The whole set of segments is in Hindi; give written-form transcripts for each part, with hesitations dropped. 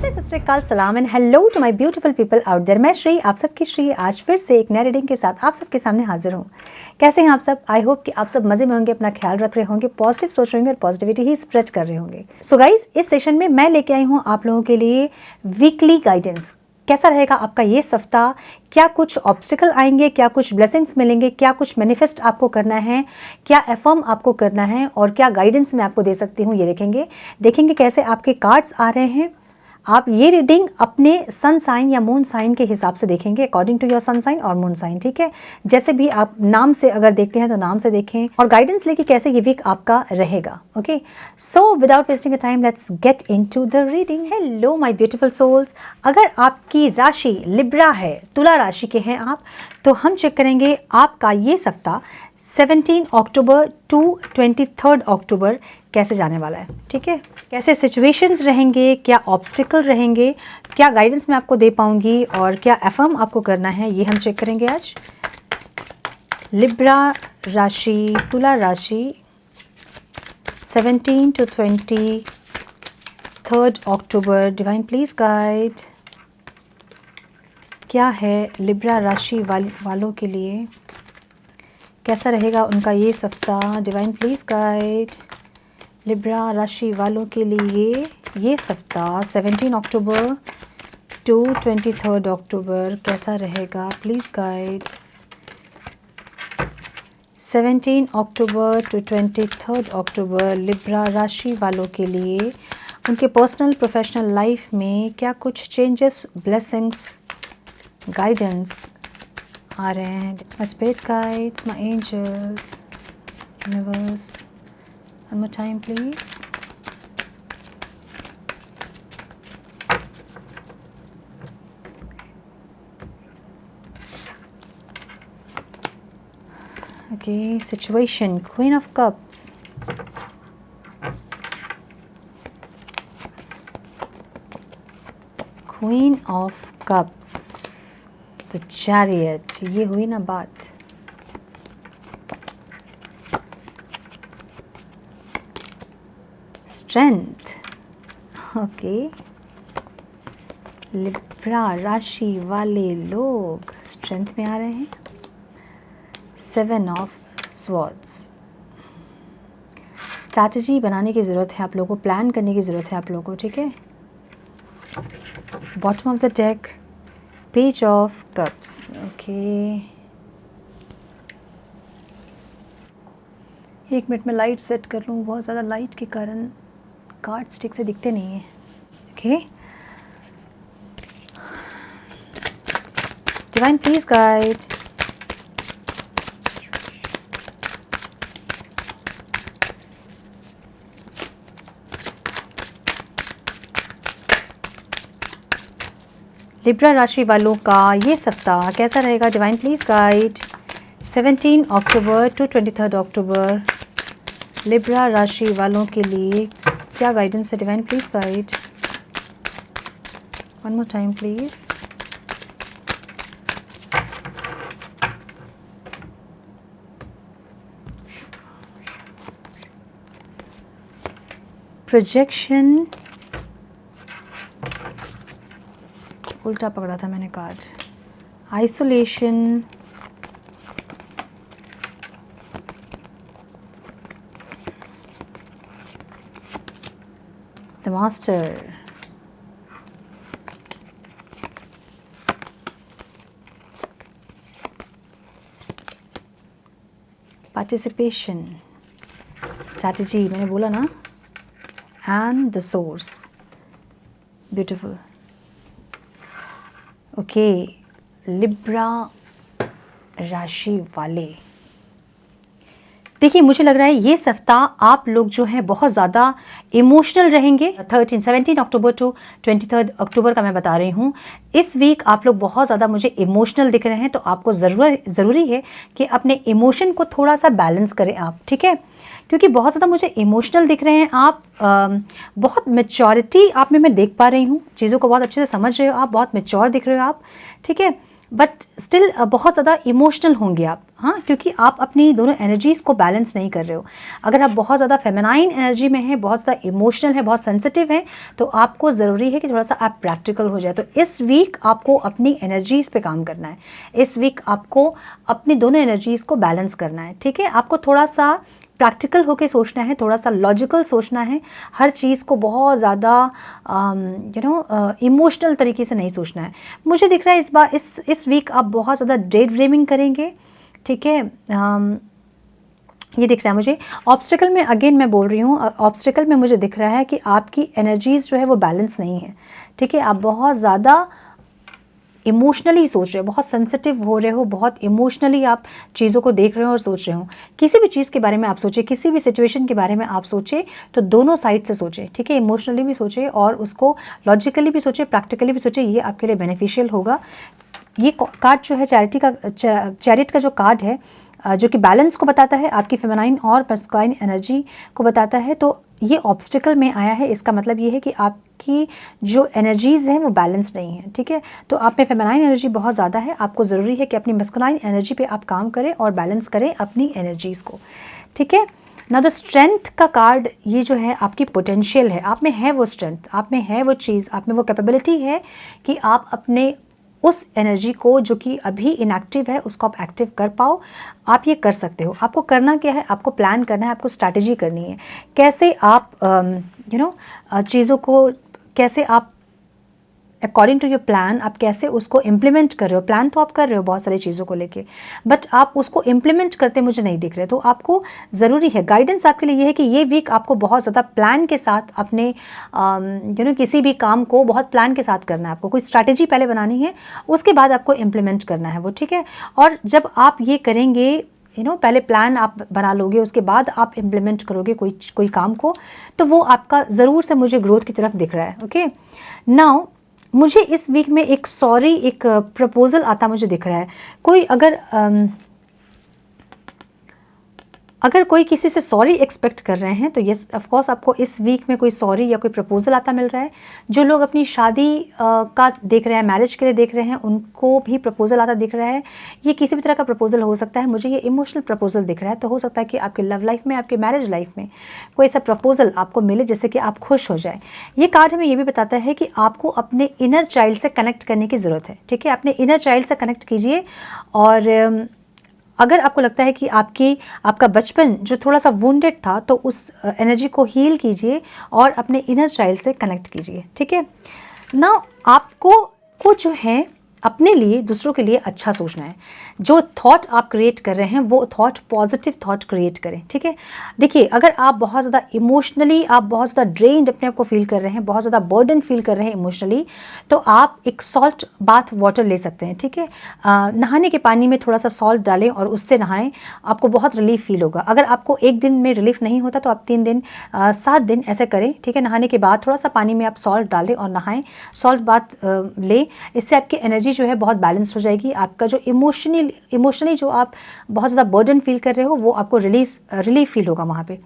नमस्ते, सत श्री अकाल, सलाम and hello to my beautiful people out there. मैं श्री, आप सबकी श्री, आज फिर से एक नए रीडिंग के साथ आप सबके सामने हाजिर हूँ। कैसे हैं आप सब? आई होप कि आप सब मजे में होंगे, अपना ख्याल रख रहे होंगे, पॉजिटिव सोच रहे होंगे और पॉजिटिविटी ही स्प्रेड कर रहे होंगे। सो गाइज, इस सेशन में मैं लेके आई हूँ आप लोगों के लिए वीकली गाइडेंस। कैसा रहेगा आपका ये सप्ताह? क्या कुछ ऑब्स्टिकल आएंगे, क्या कुछ ब्लेसिंग्स मिलेंगे, क्या कुछ मैनिफेस्ट आपको करना है, क्या अफर्म आपको करना है और क्या गाइडेंस मैं आपको दे सकती हूँ, ये देखेंगे कैसे आपके कार्ड्स आ रहे हैं। आप ये रीडिंग अपने सन साइन या मून साइन के हिसाब से देखेंगे, according to your sun sign और मून साइन, ठीक है। जैसे भी आप नाम से अगर देखते हैं तो नाम से देखें और गाइडेंस लेके कैसे ये वीक आपका रहेगा। Okay, so without wasting a time let's get into the reading. Hello my beautiful souls, अगर आपकी राशि लिब्रा है, तुला राशि के हैं आप, तो हम चेक करेंगे आपका ये सप्ताह 17 अक्टूबर टू 23 अक्टूबर कैसे जाने वाला है, ठीक है। कैसे सिचुएशंस रहेंगे, क्या ऑब्स्टिकल रहेंगे, क्या गाइडेंस मैं आपको दे पाऊंगी और क्या अफर्म आपको करना है, ये हम चेक करेंगे आज। लिब्रा राशि, तुला राशि 17 to 23 October, divine please guide क्या है लिब्रा राशि वालों के लिए, कैसा रहेगा उनका ये सप्ताह। डिवाइन प्लीज गाइड लिब्रा राशि वालों के लिए ये सप्ताह 17 अक्टूबर टू 23 अक्टूबर कैसा रहेगा, please guide. 17 October to 23 October Libra राशि वालों के लिए उनके पर्सनल प्रोफेशनल लाइफ में क्या कुछ चेंजेस, ब्लेसिंग्स, गाइडेंस आ रहे हैं। My spirit guides, my angels, universe, one more time please। Okay, situation, Queen of Cups, Queen of Cups, the Chariot, ये हुई ना बात। स्ट्रेंथ, ओके, लिब्रा राशि वाले लोग स्ट्रेंथ में आ रहे हैं। 7 ऑफ स्वॉर्ड्स, स्ट्रैटेजी बनाने की ज़रूरत है आप लोगों को, प्लान करने की ज़रूरत है आप लोगों को, ठीक है। Bottom of the deck, page of cups, okay. 1 minute में लाइट सेट कर लूँ, बहुत ज़्यादा लाइट के कारण कार्ड्स ठीक से दिखते नहीं हैं। Okay, divine please guide Libra राशि वालों का ये सप्ताह कैसा रहेगा। Divine please guide 17 October to 23 October Libra राशि वालों के लिए क्या गाइडेंस है। Divine please guide, one more time please. Projection, उल्टा पकड़ा था मैंने card. Isolation, the master, participation, strategy मैंने बोला ना, and the source, beautiful. Okay, Libra राशि वाले, देखिए मुझे लग रहा है ये सप्ताह आप लोग जो है बहुत ज़्यादा इमोशनल रहेंगे। 17 अक्टूबर टू 23 अक्टूबर का मैं बता रही हूँ। इस वीक आप लोग बहुत ज़्यादा मुझे इमोशनल दिख रहे हैं, तो आपको ज़रूरी है कि अपने इमोशन को थोड़ा सा बैलेंस करें आप, ठीक है। क्योंकि बहुत ज़्यादा मुझे इमोशनल दिख रहे हैं आप, बहुत मैच्योरिटी आप में मैं देख पा रही हूँ, चीज़ों को बहुत अच्छे से समझ रहे हो आप, बहुत मैच्योर दिख रहे हो आप, ठीक है। बट स्टिल बहुत ज़्यादा इमोशनल होंगे आप, हाँ, क्योंकि आप अपनी दोनों एनर्जीज़ को बैलेंस नहीं कर रहे हो। अगर आप बहुत ज़्यादा फेमिनाइन एनर्जी में हैं, बहुत ज़्यादा इमोशनल है, बहुत सेंसिटिव है, तो आपको ज़रूरी है कि थोड़ा सा आप प्रैक्टिकल हो जाए। तो इस वीक आपको अपनी एनर्जीज़ पे काम करना है, इस वीक आपको अपनी दोनों एनर्जीज़ को बैलेंस करना है, ठीक है। आपको थोड़ा सा प्रैक्टिकल होके सोचना है, थोड़ा सा लॉजिकल सोचना है, हर चीज़ को बहुत ज़्यादा इमोशनल तरीके से नहीं सोचना है। मुझे दिख रहा है इस बार इस वीक आप बहुत ज़्यादा डे ड्रीमिंग करेंगे, ठीक है। ये दिख रहा है मुझे। ऑब्स्टिकल में अगेन मैं बोल रही हूँ, ऑब्स्टिकल में मुझे दिख रहा है कि आपकी एनर्जीज़ जो है वो बैलेंस नहीं है, ठीक है। आप बहुत ज़्यादा इमोशनली सोच रहे हो, बहुत सेंसिटिव हो रहे हो, बहुत इमोशनली आप चीज़ों को देख रहे हो और सोच रहे हो। किसी भी चीज़ के बारे में आप सोचें, किसी भी सिचुएशन के बारे में आप सोचें तो दोनों साइड से सोचें, ठीक है। इमोशनली भी सोचें और उसको लॉजिकली भी सोचें, प्रैक्टिकली भी सोचें, ये आपके लिए बेनिफिशियल होगा। ये कार्ड जो है चैरिट का जो कार्ड है, जो कि बैलेंस को बताता है, आपकी फेमिनाइन और मैस्कुलाइन एनर्जी को बताता है, तो ये ऑब्स्टिकल में आया है। इसका मतलब ये है कि आपकी जो एनर्जीज़ हैं वो बैलेंस नहीं है, ठीक है। तो आप में फेमिनाइन एनर्जी बहुत ज़्यादा है, आपको ज़रूरी है कि अपनी मैस्कुलाइन एनर्जी पे आप काम करें और बैलेंस करें अपनी एनर्जीज़ को, ठीक है ना। द स्ट्रेंथ का कार्ड ये जो है आपकी पोटेंशियल है, आप में है वो स्ट्रेंथ, आप में है वो चीज़, आप में वो कैपेबिलिटी है कि आप अपने उस एनर्जी को जो कि अभी इनएक्टिव है उसको आप एक्टिव कर पाओ। आप ये कर सकते हो। आपको करना क्या है, आपको प्लान करना है, आपको स्ट्रैटेजी करनी है, कैसे आप चीज़ों को कैसे आप अकॉर्डिंग टू योर प्लान आप कैसे उसको इम्प्लीमेंट कर रहे हो। प्लान तो आप कर रहे हो बहुत सारी चीज़ों को लेके, बट आप उसको इम्प्लीमेंट करते मुझे नहीं दिख रहे। तो आपको ज़रूरी है, गाइडेंस आपके लिए ये है कि ये वीक आपको बहुत ज़्यादा प्लान के साथ अपने किसी भी काम को बहुत प्लान के साथ करना है। आपको कोई स्ट्रैटेजी पहले बनानी है, उसके बाद आपको इम्प्लीमेंट करना है वो, ठीक है। और जब आप ये करेंगे, पहले प्लान आप बना लोगे, उसके बाद आप इम्प्लीमेंट करोगे कोई काम को, तो वो आपका ज़रूर से मुझे ग्रोथ की तरफ दिख रहा है। ओके, नाउ मुझे इस वीक में एक प्रपोजल आता मुझे दिख रहा है। कोई अगर कोई किसी से सॉरी एक्सपेक्ट कर रहे हैं तो यस ऑफ कोर्स आपको इस वीक में कोई सॉरी या कोई प्रपोजल आता मिल रहा है। जो लोग अपनी शादी का देख रहे हैं, मैरिज के लिए देख रहे हैं, उनको भी प्रपोजल आता दिख रहा है। ये किसी भी तरह का प्रपोजल हो सकता है, मुझे ये इमोशनल प्रपोजल दिख रहा है। तो हो सकता है कि आपके लव लाइफ में, आपके मैरिज लाइफ में कोई ऐसा प्रपोजल आपको मिले जिससे कि आप खुश हो जाए। ये कार्ड हमें ये भी बताता है कि आपको अपने इनर चाइल्ड से कनेक्ट करने की ज़रूरत है, ठीक है। अपने इनर चाइल्ड से कनेक्ट कीजिए और अगर आपको लगता है कि आपका बचपन जो थोड़ा सा वुंडेड था, तो उस एनर्जी को हील कीजिए और अपने इनर चाइल्ड से कनेक्ट कीजिए, ठीक है ना। आपको जो है अपने लिए, दूसरों के लिए अच्छा सोचना है। जो थॉट आप क्रिएट कर रहे हैं वो थॉट पॉजिटिव थॉट क्रिएट करें, ठीक है। देखिए, अगर आप बहुत ज़्यादा इमोशनली, आप बहुत ज़्यादा ड्रेन्ड अपने आप को फील कर रहे हैं, बहुत ज़्यादा बर्डन फील कर रहे हैं इमोशनली, तो आप एक सॉल्ट बाथ वाटर ले सकते हैं, ठीक है। नहाने के पानी में थोड़ा सा सॉल्ट डालें और उससे नहाएं, आपको बहुत रिलीफ फील होगा। अगर आपको एक दिन में रिलीफ नहीं होता तो आप 3 दिन 7 दिन ऐसे करें, ठीक है। नहाने के बाद थोड़ा सा पानी में आप सॉल्ट डालें और नहाएं, सॉल्ट बाथ लें। इससे आपकी एनर्जी जो है बहुत बैलेंस हो जाएगी। आपका जो इमोशनली जो आप बहुत ज़्यादा बर्डन फील कर रहे हो वो आपको रिलीफ फील होगा वहाँ पे,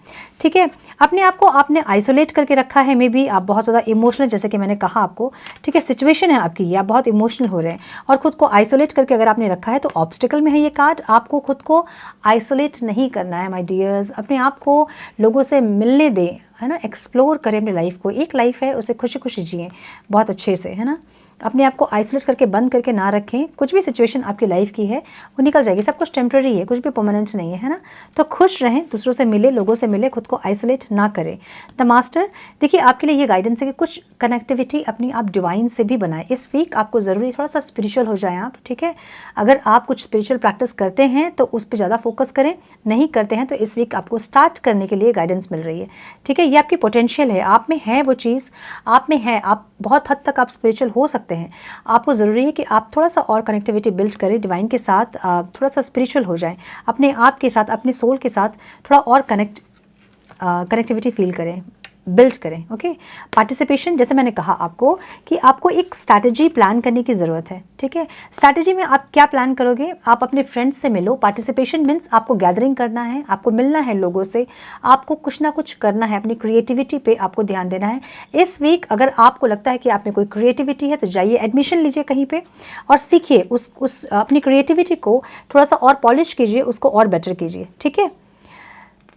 ठीक है। अपने आप को आपने आइसोलेट करके रखा है, मे बी आप बहुत ज़्यादा इमोशनल, जैसे कि मैंने कहा आपको, ठीक है, सिचुएशन है आपकी ये, आप बहुत इमोशनल हो रहे हैं और खुद को आइसोलेट करके अगर आपने रखा है तो ऑब्स्टिकल में है ये कार्ड। आपको खुद को आइसोलेट नहीं करना है माय डियर्स। अपने आप को लोगों से मिलने दें, है ना। एक्सप्लोर करें अपनी लाइफ को। एक लाइफ है, उसे खुशी खुशी जिएं बहुत अच्छे से, है ना। अपने आप को आइसोलेट करके बंद करके ना रखें। कुछ भी सिचुएशन आपकी लाइफ की है वो निकल जाएगी, सब कुछ टेम्प्रेरी है, कुछ भी परमानेंट नहीं है, है ना। तो खुश रहें, दूसरों से मिले, लोगों से मिले, खुद को आइसोलेट ना करें। द मास्टर, देखिए आपके लिए ये गाइडेंस है कि कुछ कनेक्टिविटी अपनी आप डिवाइन से भी बनाएं। इस वीक आपको ज़रूरी थोड़ा सा स्पिरिचुअल हो जाएं आप, ठीक है। अगर आप कुछ स्पिरिचुअल प्रैक्टिस करते हैं तो उस पर ज़्यादा फोकस करें, नहीं करते हैं तो इस वीक आपको स्टार्ट करने के लिए गाइडेंस मिल रही है, ठीक है। ये आपकी पोटेंशियल है, आप में है वो चीज़, आप में है, आप बहुत हद तक आप स्पिरिचुअल हो सकते हैं। आपको ज़रूरी है कि आप थोड़ा सा और कनेक्टिविटी बिल्ड करें डिवाइन के साथ, थोड़ा सा स्पिरिचुअल हो जाएं, अपने आप के साथ, अपने सोल के साथ थोड़ा और कनेक्टिविटी फील करें। बिल्ड करें। ओके, पार्टिसिपेशन, जैसे मैंने कहा आपको कि आपको एक स्ट्रैटेजी प्लान करने की ज़रूरत है। ठीक है, स्ट्रैटेजी में आप क्या प्लान करोगे? आप अपने फ्रेंड्स से मिलो। पार्टिसिपेशन मीन्स आपको गैदरिंग करना है, आपको मिलना है लोगों से, आपको कुछ ना कुछ करना है, अपनी क्रिएटिविटी पे आपको ध्यान देना है। इस वीक अगर आपको लगता है कि आप में कोई क्रिएटिविटी है तो जाइए, एडमिशन लीजिए कहीं पे और सीखिए उस अपनी क्रिएटिविटी को थोड़ा सा और पॉलिश कीजिए, उसको और बेटर कीजिए। ठीक है,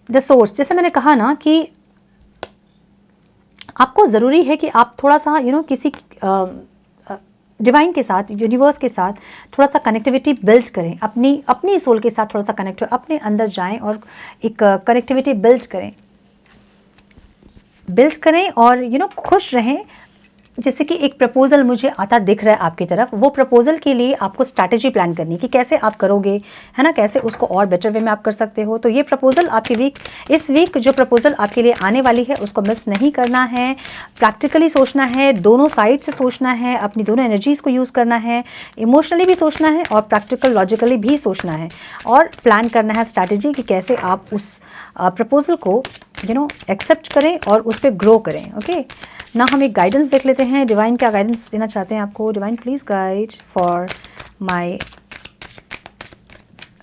द सोर्स, जैसे मैंने कहा ना कि आपको ज़रूरी है कि आप थोड़ा सा किसी डिवाइन के साथ, यूनिवर्स के साथ थोड़ा सा कनेक्टिविटी बिल्ड करें, अपनी सोल के साथ थोड़ा सा कनेक्ट, अपने अंदर जाएं और एक कनेक्टिविटी बिल्ड करें और खुश रहें। जैसे कि एक प्रपोजल मुझे आता दिख रहा है आपकी तरफ, वो प्रपोजल के लिए आपको स्ट्रैटेजी प्लान करनी है कि कैसे आप करोगे, है ना, कैसे उसको और बेटर वे में आप कर सकते हो। तो ये प्रपोजल आपकी इस वीक जो प्रपोजल आपके लिए आने वाली है उसको मिस नहीं करना है। प्रैक्टिकली सोचना है, दोनों साइड से सोचना है, अपनी दोनों एनर्जीज़ को यूज़ करना है, इमोशनली भी सोचना है और प्रैक्टिकल लॉजिकली भी सोचना है और प्लान करना है स्ट्रैटेजी कि कैसे आप उस प्रपोजल को एक्सेप्ट करें और उस पर ग्रो करें। ओके, ना हम एक गाइडेंस देख लेते हैं, डिवाइन क्या गाइडेंस देना चाहते हैं आपको। Divine please guide for my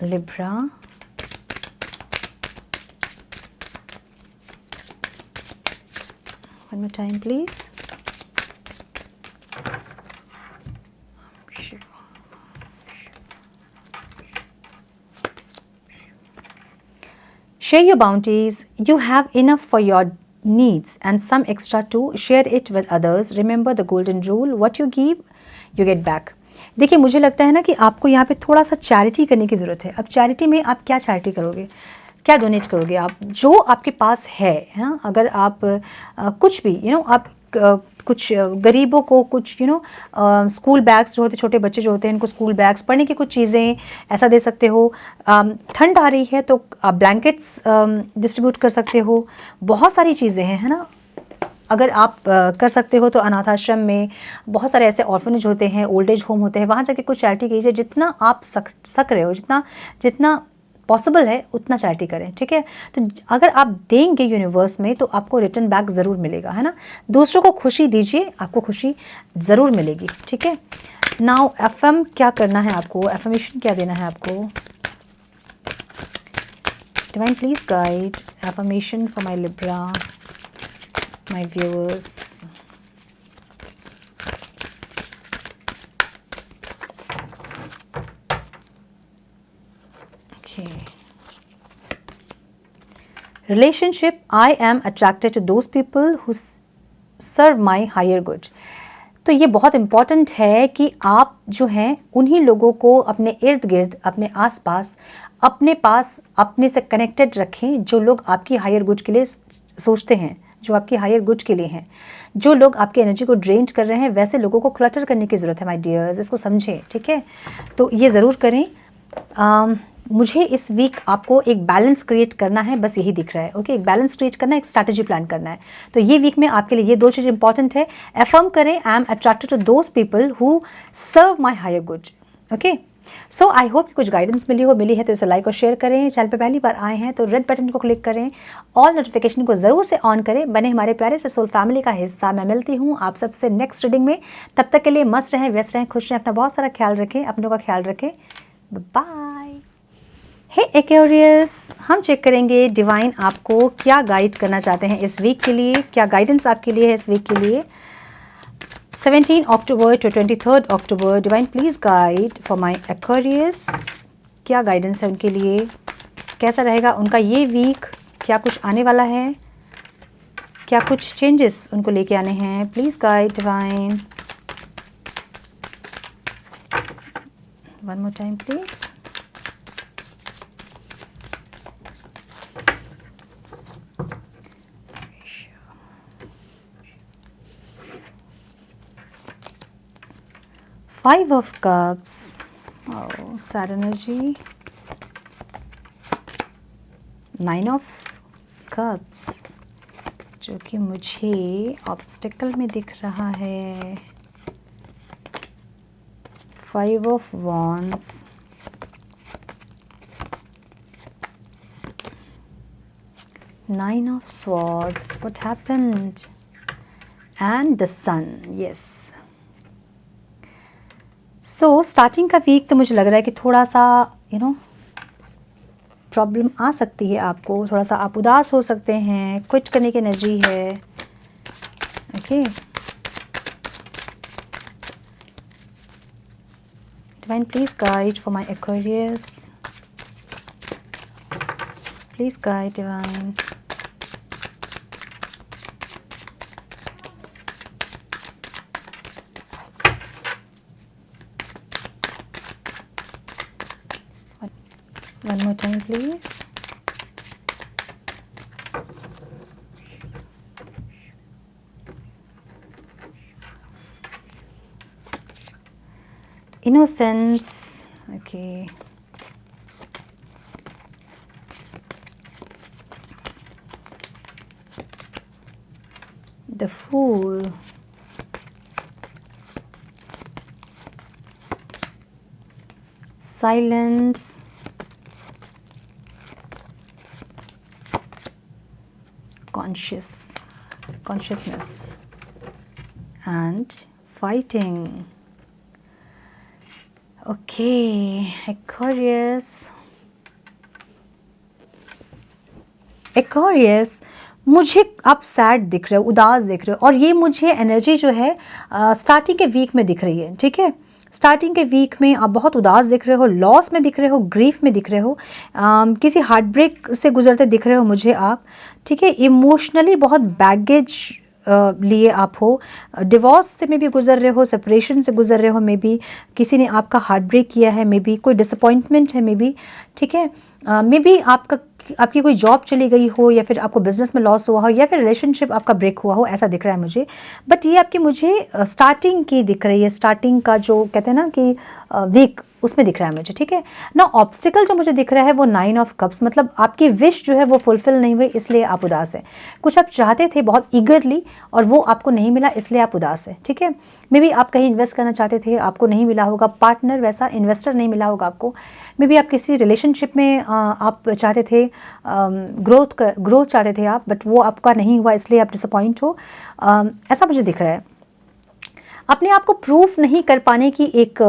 Libra. One more time please. Share your bounties. You have enough for your needs and some extra too. Share it with others. Remember the golden rule: what you give, you get back. देखिए, मुझे लगता है ना कि आपको यहाँ पे थोड़ा सा चैरिटी करने की ज़रूरत है। अब चैरिटी में आप क्या चैरिटी करोगे, क्या डोनेट करोगे? आप जो आपके पास है ना, अगर आप कुछ भी आप कुछ गरीबों को कुछ स्कूल बैग्स जो होते, छोटे बच्चे जो होते हैं इनको स्कूल बैग्स, पढ़ने की कुछ चीज़ें ऐसा दे सकते हो। ठंड आ रही है तो आप ब्लैंकेट्स डिस्ट्रीब्यूट कर सकते हो। बहुत सारी चीज़ें हैं, है ना। अगर आप कर सकते हो तो अनाथ आश्रम में बहुत सारे ऐसे ऑर्फनेज होते हैं, ओल्ड एज होम होते हैं, वहाँ जाके कुछ चैरिटी कीजिए। जितना आप सक रहे हो, जितना पॉसिबल है उतना चैरिटी करें। ठीक है, तो अगर आप देंगे यूनिवर्स में तो आपको रिटर्न बैक ज़रूर मिलेगा, है ना। दूसरों को खुशी दीजिए, आपको खुशी ज़रूर मिलेगी। ठीक है, नाउ एफएम क्या करना है आपको, एफर्मेशन क्या देना है आपको। Divine please guide affirmation for my Libra, my viewers. Relationship, I am attracted to those people who serve my higher good. तो ये बहुत इम्पॉर्टेंट है कि आप जो हैं उन्हीं लोगों को अपने इर्द गिर्द, अपने आसपास, अपने पास, अपने से कनेक्टेड रखें जो लोग आपकी हायर गुड के लिए सोचते हैं, जो आपकी हायर गुड के लिए हैं। जो लोग आपकी एनर्जी को ड्रेन कर रहे हैं वैसे लोगों को क्लटर करने की ज़रूरत है माय डियर्स, इसको समझें। ठीक है, तो ये ज़रूर करें। मुझे इस वीक आपको एक बैलेंस क्रिएट करना है, बस यही दिख रहा है। ओके, एक बैलेंस क्रिएट करना है, एक स्ट्रैटेजी प्लान करना है। तो ये वीक में आपके लिए ये दो चीज़ इंपॉर्टेंट है। एफर्म करें, I am attracted to those people who serve my higher good. Okay, so I hope कुछ गाइडेंस मिली है तो इसे लाइक और शेयर करें। चैनल पे पहली बार आए हैं तो रेड बटन को क्लिक करें, ऑल नोटिफिकेशन को ज़रूर से ऑन करें, बने हमारे प्यारे से सोल फैमिली का हिस्सा। मैं मिलती हूँ आप सबसे नेक्स्ट रीडिंग में। तब तक के लिए मस्त रहें, व्यस्त रहें, खुश रहें, अपना बहुत सारा ख्याल रखें, अपनों का ख्याल रखें। बाय। हे एक्वेरियस, हम चेक करेंगे डिवाइन आपको क्या गाइड करना चाहते हैं इस वीक के लिए, क्या गाइडेंस आपके लिए है इस वीक के लिए। 17 अक्टूबर to 23 October, divine please guide for my Aquarius. क्या गाइडेंस है उनके लिए, कैसा रहेगा उनका ये वीक, क्या कुछ आने वाला है, क्या कुछ चेंजेस उनको लेके आने हैं। Please guide divine, one more time please. Five of Cups, oh, sad energy. Nine of Cups, जो कि मुझे ऑब्स्टिकल में दिख रहा है। Five of Wands, 9 of Swords, what happened? And the Sun, yes. So starting का वीक तो मुझे लग रहा है कि थोड़ा सा प्रॉब्लम आ सकती है आपको, थोड़ा सा आप उदास हो सकते हैं, क्विट करने की एनर्जी है। Okay, divine please guide for my Aquarius, please guide divine. One more time, please. Innocence. Okay. The Fool. Silence. Consciousness and fighting. Okay, Aquarius, मुझे आप सैड दिख रहे हो, उदास दिख रहे हो, और ये मुझे एनर्जी जो है स्टार्टिंग के वीक में दिख रही है। ठीक है, स्टार्टिंग के वीक में आप बहुत उदास दिख रहे हो, लॉस में दिख रहे हो, ग्रीफ में दिख रहे हो, किसी हार्ट ब्रेक से गुजरते दिख रहे हो मुझे आप। ठीक है, इमोशनली बहुत बैगेज लिए आप हो, डिवोर्स से मे बी गुजर रहे हो, सेपरेशन से गुजर रहे हो, मे बी किसी ने आपका हार्ट ब्रेक किया है, मे बी कोई डिसअपॉइंटमेंट है, मे बी। ठीक है, मे बी आपकी कोई जॉब चली गई हो, या फिर आपको बिजनेस में लॉस हुआ हो, या फिर रिलेशनशिप आपका ब्रेक हुआ हो, ऐसा दिख रहा है मुझे। बट ये आपकी मुझे स्टार्टिंग की दिख रही है, स्टार्टिंग का जो कहते हैं ना कि वीक, उसमें दिख रहा है मुझे। ठीक है ना, ऑब्स्टिकल जो मुझे दिख रहा है वो 9 ऑफ कप्स, मतलब आपकी विश जो है वो फुलफिल नहीं हुई, इसलिए आप उदास हैं। कुछ आप चाहते थे बहुत ईगरली और वो आपको नहीं मिला, इसलिए आप उदास हैं। ठीक है, मे बी आप कहीं इन्वेस्ट करना चाहते थे, आपको नहीं मिला होगा, पार्टनर वैसा इन्वेस्टर नहीं मिला होगा आपको। मे बी आप किसी रिलेशनशिप में आप चाहते थे ग्रोथ चाहते थे आप, बट वो आपका नहीं हुआ, इसलिए आप डिसअपॉइंट हो, ऐसा मुझे दिख रहा है। अपने आप को प्रूफ नहीं कर पाने की एक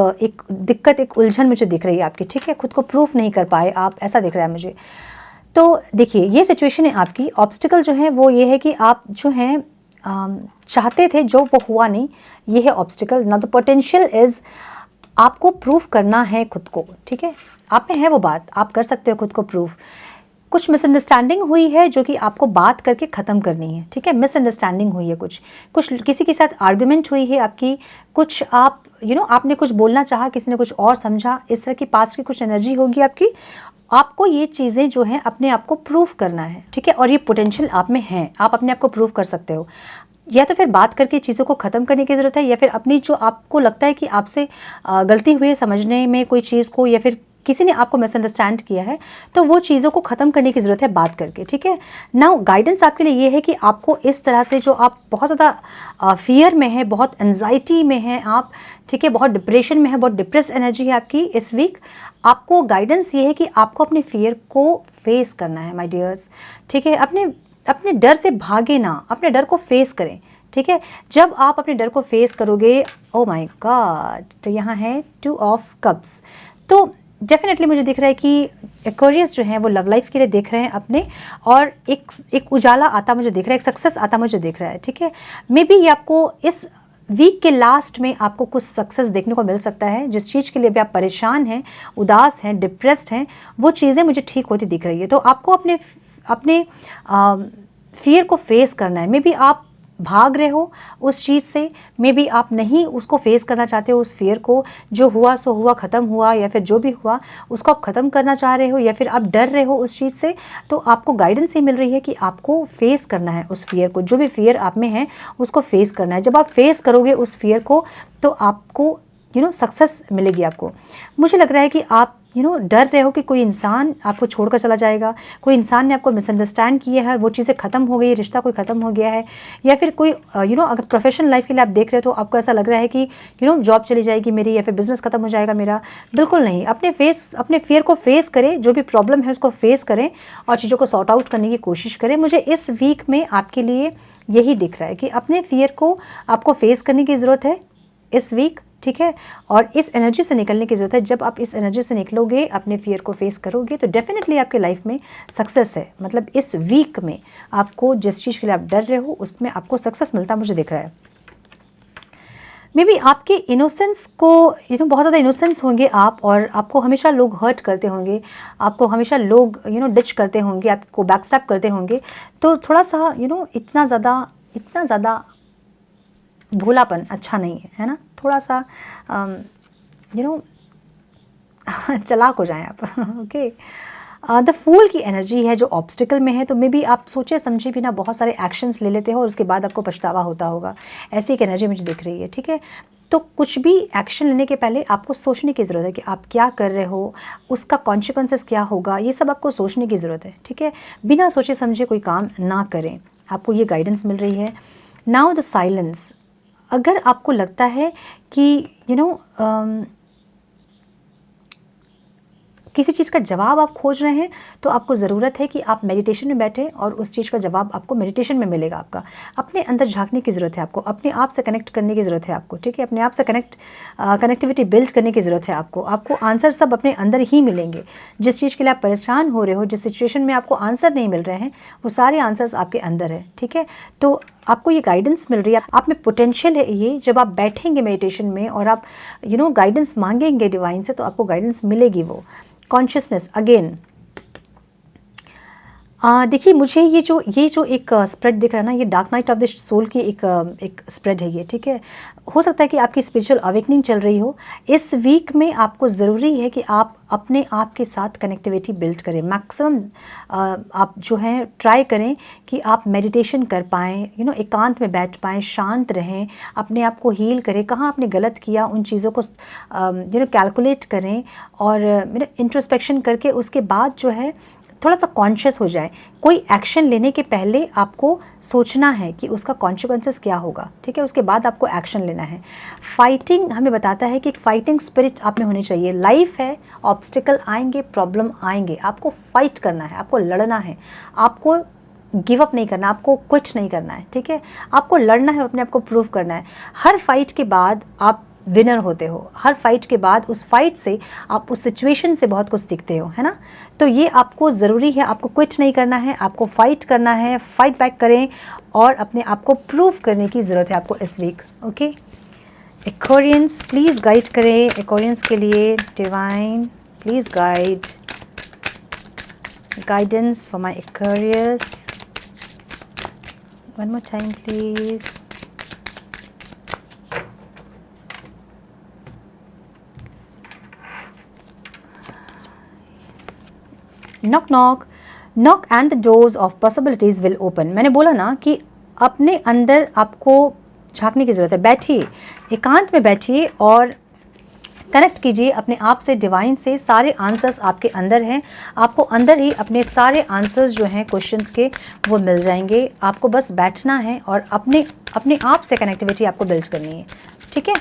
दिक्कत, एक उलझन मुझे दिख रही है आपकी। ठीक है, खुद को प्रूफ नहीं कर पाए आप, ऐसा दिख रहा है मुझे। तो देखिए, ये सिचुएशन है आपकी। ऑब्स्टिकल जो है वो ये है कि आप जो हैं चाहते थे जो वो हुआ नहीं, ये है ऑब्स्टिकल। ना द पोटेंशियल इज आपको प्रूफ करना है खुद को। ठीक है, आप में है वो बात, आप कर सकते हो खुद को प्रूफ। कुछ मिसअंडरस्टैंडिंग हुई है जो कि आपको बात करके ख़त्म करनी है। ठीक है, मिसअंडरस्टैंडिंग हुई है, कुछ किसी के साथ आर्गुमेंट हुई है आपकी, कुछ आप आपने कुछ बोलना चाहा, किसी ने कुछ और समझा, इस तरह की पास्ट की कुछ एनर्जी होगी आपकी। आपको ये चीज़ें जो हैं अपने आप को प्रूफ करना है। ठीक है, और ये पोटेंशियल आप में है, आप अपने आप को प्रूफ कर सकते हो। या तो फिर बात करके चीज़ों को ख़त्म करने की ज़रूरत है, या फिर अपनी जो आपको लगता है कि आपसे गलती हुई है समझने में कोई चीज़ को, या फिर किसी ने आपको मिसअंडरस्टैंड किया है, तो वो चीज़ों को ख़त्म करने की ज़रूरत है बात करके। ठीक है, नाउ गाइडेंस आपके लिए ये है कि आपको इस तरह से, जो आप बहुत ज़्यादा फियर में है, बहुत एंजाइटी में है आप, ठीक है, बहुत डिप्रेशन में है, बहुत डिप्रेस एनर्जी है आपकी इस वीक, आपको गाइडेंस ये है कि आपको अपने फियर को फेस करना है माय डियर्स। ठीक है, अपने डर से भागे ना, अपने डर को फेस करें। ठीक है, जब आप अपने डर को फेस करोगे, ओ माय गॉड, तो यहाँ है 2 ऑफ कप्स। तो डेफिनेटली मुझे दिख रहा है कि एक्वेरियस जो हैं वो लव लाइफ के लिए देख रहे हैं अपने, और एक उजाला आता मुझे दिख रहा है, एक सक्सेस आता मुझे दिख रहा है। ठीक है, मे बी ये आपको इस वीक के लास्ट में आपको कुछ सक्सेस देखने को मिल सकता है। जिस चीज़ के लिए भी आप परेशान हैं, उदास हैं, डिप्रेस्ड हैं, वो चीज़ें मुझे ठीक होती दिख रही है। तो आपको अपने फियर को फेस करना है। मे बी आप भाग रहे हो उस चीज़ से, मे बी आप नहीं उसको फेस करना चाहते हो, उस फियर को, जो हुआ सो हुआ, ख़त्म हुआ, या फिर जो भी हुआ उसको आप ख़त्म करना चाह रहे हो, या फिर आप डर रहे हो उस चीज़ से। तो आपको गाइडेंस ये मिल रही है कि आपको फेस करना है उस फियर को, जो भी फियर आप में है उसको फेस करना है। जब आप फेस करोगे उस फियर को, तो आपको सक्सेस मिलेगी आपको। मुझे लग रहा है कि आप डर रहे हो कि कोई इंसान आपको छोड़कर चला जाएगा, कोई इंसान ने आपको मिसअंडरस्टैंड किया है, वो चीज़ें ख़त्म हो गई, रिश्ता कोई ख़त्म हो गया है, या फिर कोई अगर प्रोफेशनल लाइफ के लिए आप देख रहे हो तो आपको ऐसा लग रहा है कि जॉब चली जाएगी मेरी, या फिर बिजनेस ख़त्म हो जाएगा मेरा। बिल्कुल नहीं, अपने फियर को फेस करें, जो भी प्रॉब्लम है उसको फेस करें और चीज़ों को सॉर्ट आउट करने की कोशिश करें। मुझे इस वीक में आपके लिए यही दिख रहा है कि अपने फियर को आपको फेस करने की ज़रूरत है इस वीक, ठीक है, और इस एनर्जी से निकलने की ज़रूरत है। जब आप इस एनर्जी से निकलोगे, अपने फियर को फेस करोगे, तो डेफिनेटली आपके लाइफ में सक्सेस है। मतलब इस वीक में आपको जिस चीज़ के लिए आप डर रहे हो उसमें आपको सक्सेस मिलता मुझे दिख रहा है। मे बी आपके इनोसेंस को बहुत ज़्यादा इनोसेंस होंगे आप, और आपको हमेशा लोग हर्ट करते होंगे, आपको हमेशा लोग डिच करते होंगे, आपको बैकस्टैप करते होंगे, तो थोड़ा सा इतना ज़्यादा भोलापन अच्छा नहीं है ना। थोड़ा सा चालाक हो जाएं आप। ओके, द फूल की एनर्जी है जो ऑब्स्टिकल में है, तो मे बी आप सोचे समझे बिना बहुत सारे एक्शंस ले लेते हो और उसके बाद आपको पछतावा होता होगा। ऐसी एक एनर्जी मुझे दिख रही है, ठीक है। तो कुछ भी एक्शन लेने के पहले आपको सोचने की ज़रूरत है कि आप क्या कर रहे हो, उसका कॉन्सिक्वेंसेस क्या होगा, ये सब आपको सोचने की ज़रूरत है, ठीक है। बिना सोचे समझे कोई काम ना करें, आपको ये गाइडेंस मिल रही है। नाउ द साइलेंस, अगर आपको लगता है कि किसी चीज़ का जवाब आप खोज रहे हैं, तो आपको ज़रूरत है कि आप मेडिटेशन में बैठें और उस चीज़ का जवाब आपको मेडिटेशन में मिलेगा। आपका अपने अंदर झांकने की ज़रूरत है, आपको अपने आप से कनेक्ट करने की ज़रूरत है आपको, ठीक है। अपने आप से कनेक्टिविटी बिल्ड करने की ज़रूरत है आपको आंसर सब अपने अंदर ही मिलेंगे। जिस चीज़ के लिए आप परेशान हो रहे हो, जिस सिचुएशन में आपको आंसर नहीं मिल रहे हैं, वो सारे आंसर्स आपके अंदर है, ठीक है। तो आपको ये गाइडेंस मिल रही है, आप में पोटेंशियल है ये। जब आप बैठेंगे मेडिटेशन में और आप गाइडेंस मांगेंगे डिवाइन से, तो आपको गाइडेंस मिलेगी। वो कॉन्शियसनेस अगेन, देखिए मुझे ये जो एक स्प्रेड दिख रहा है ना, ये dark night of the soul की एक स्प्रेड है ये, ठीक है। हो सकता है कि आपकी स्पिरिचुअल अवेकनिंग चल रही हो। इस वीक में आपको ज़रूरी है कि आप अपने आप के साथ कनेक्टिविटी बिल्ड करें। मैक्सिमम आप जो है ट्राई करें कि आप मेडिटेशन कर पाएँ, एकांत में बैठ पाएँ, शांत रहें, अपने आप को हील करें। कहाँ आपने गलत किया उन चीज़ों को कैलकुलेट करें और इंट्रोस्पेक्शन करके उसके बाद जो है थोड़ा सा कॉन्शियस हो जाए। कोई एक्शन लेने के पहले आपको सोचना है कि उसका कॉन्सिक्वेंसेस क्या होगा, ठीक है। उसके बाद आपको एक्शन लेना है। फाइटिंग हमें बताता है कि फाइटिंग स्पिरिट आप में होनी चाहिए। लाइफ है, ऑब्स्टिकल आएंगे, प्रॉब्लम आएंगे, आपको फाइट करना है, आपको लड़ना है, आपको गिव अप नहीं करना, आपको क्विट नहीं करना है, ठीक है। आपको लड़ना है, अपने आप को प्रूव करना है। हर फाइट के बाद आप विनर होते हो। हर फाइट के बाद उस फाइट से आप उस सिचुएशन से बहुत कुछ सीखते हो, है ना। तो ये आपको ज़रूरी है, आपको क्विट नहीं करना है, आपको फाइट करना है। फाइट बैक करें और अपने आप को प्रूव करने की ज़रूरत है आपको इस week, okay. Aquarians please guide करें, एक्वेरियंस के लिए divine please guidance for my Aquarius. One more time please. Knock knock knock and the doors of possibilities will open. मैंने बोला ना कि अपने अंदर आपको झांकने की ज़रूरत है। बैठिए, एकांत में बैठिए और कनेक्ट कीजिए अपने आप से, डिवाइन से। सारे आंसर्स आपके अंदर हैं, आपको अंदर ही अपने सारे आंसर्स जो हैं क्वेश्चंस के वो मिल जाएंगे। आपको बस बैठना है और अपने आप से कनेक्टिविटी आपको बिल्ड करनी है, ठीक है।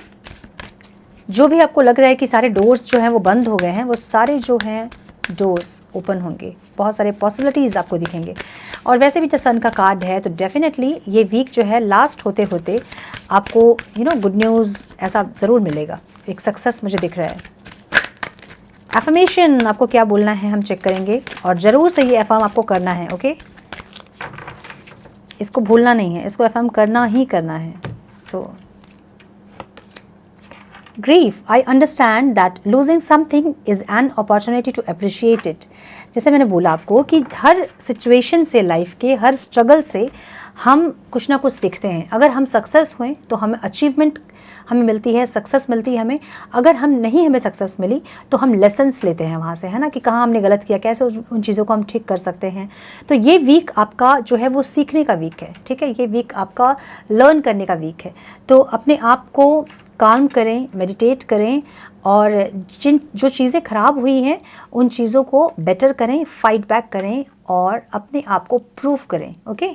जो भी आपको लग रहा है कि सारे डोर्स जो हैं वो बंद हो गए हैं, वो सारे जो हैं डोर्स ओपन होंगे, बहुत सारे पॉसिबिलिटीज़ आपको दिखेंगे। और वैसे भी तो सन का कार्ड है, तो डेफिनेटली ये वीक जो है लास्ट होते होते आपको गुड न्यूज़ ऐसा ज़रूर मिलेगा। एक सक्सेस मुझे दिख रहा है। एफर्मेशन आपको क्या बोलना है हम चेक करेंगे, और ज़रूर से ये एफर्म आपको करना है, ओके। इसको भूलना नहीं है, इसको एफर्म करना ही करना है। सो Grief, I understand that losing something is an opportunity to appreciate it. जैसे मैंने बोला आपको कि हर सिचुएशन से, लाइफ के हर स्ट्रगल से हम कुछ ना कुछ सीखते हैं। अगर हम सक्सेस हुए तो हमें अचीवमेंट हमें मिलती है, सक्सेस मिलती है हमें। अगर हमें सक्सेस मिली तो हम लेसन्स लेते हैं वहाँ से, है ना, कि कहाँ हमने गलत किया, कैसे उन चीज़ों को हम ठीक कर सकते हैं। तो ये वीक आपका जो है वो सीखने का वीक है, ठीक है। ये वीक आपका लर्न करने का वीक है। तो अपने आप को काम करें, मेडिटेट करें और जो चीज़ें ख़राब हुई हैं उन चीज़ों को बेटर करें, फाइट बैक करें और अपने आप को प्रूव करें। ओके,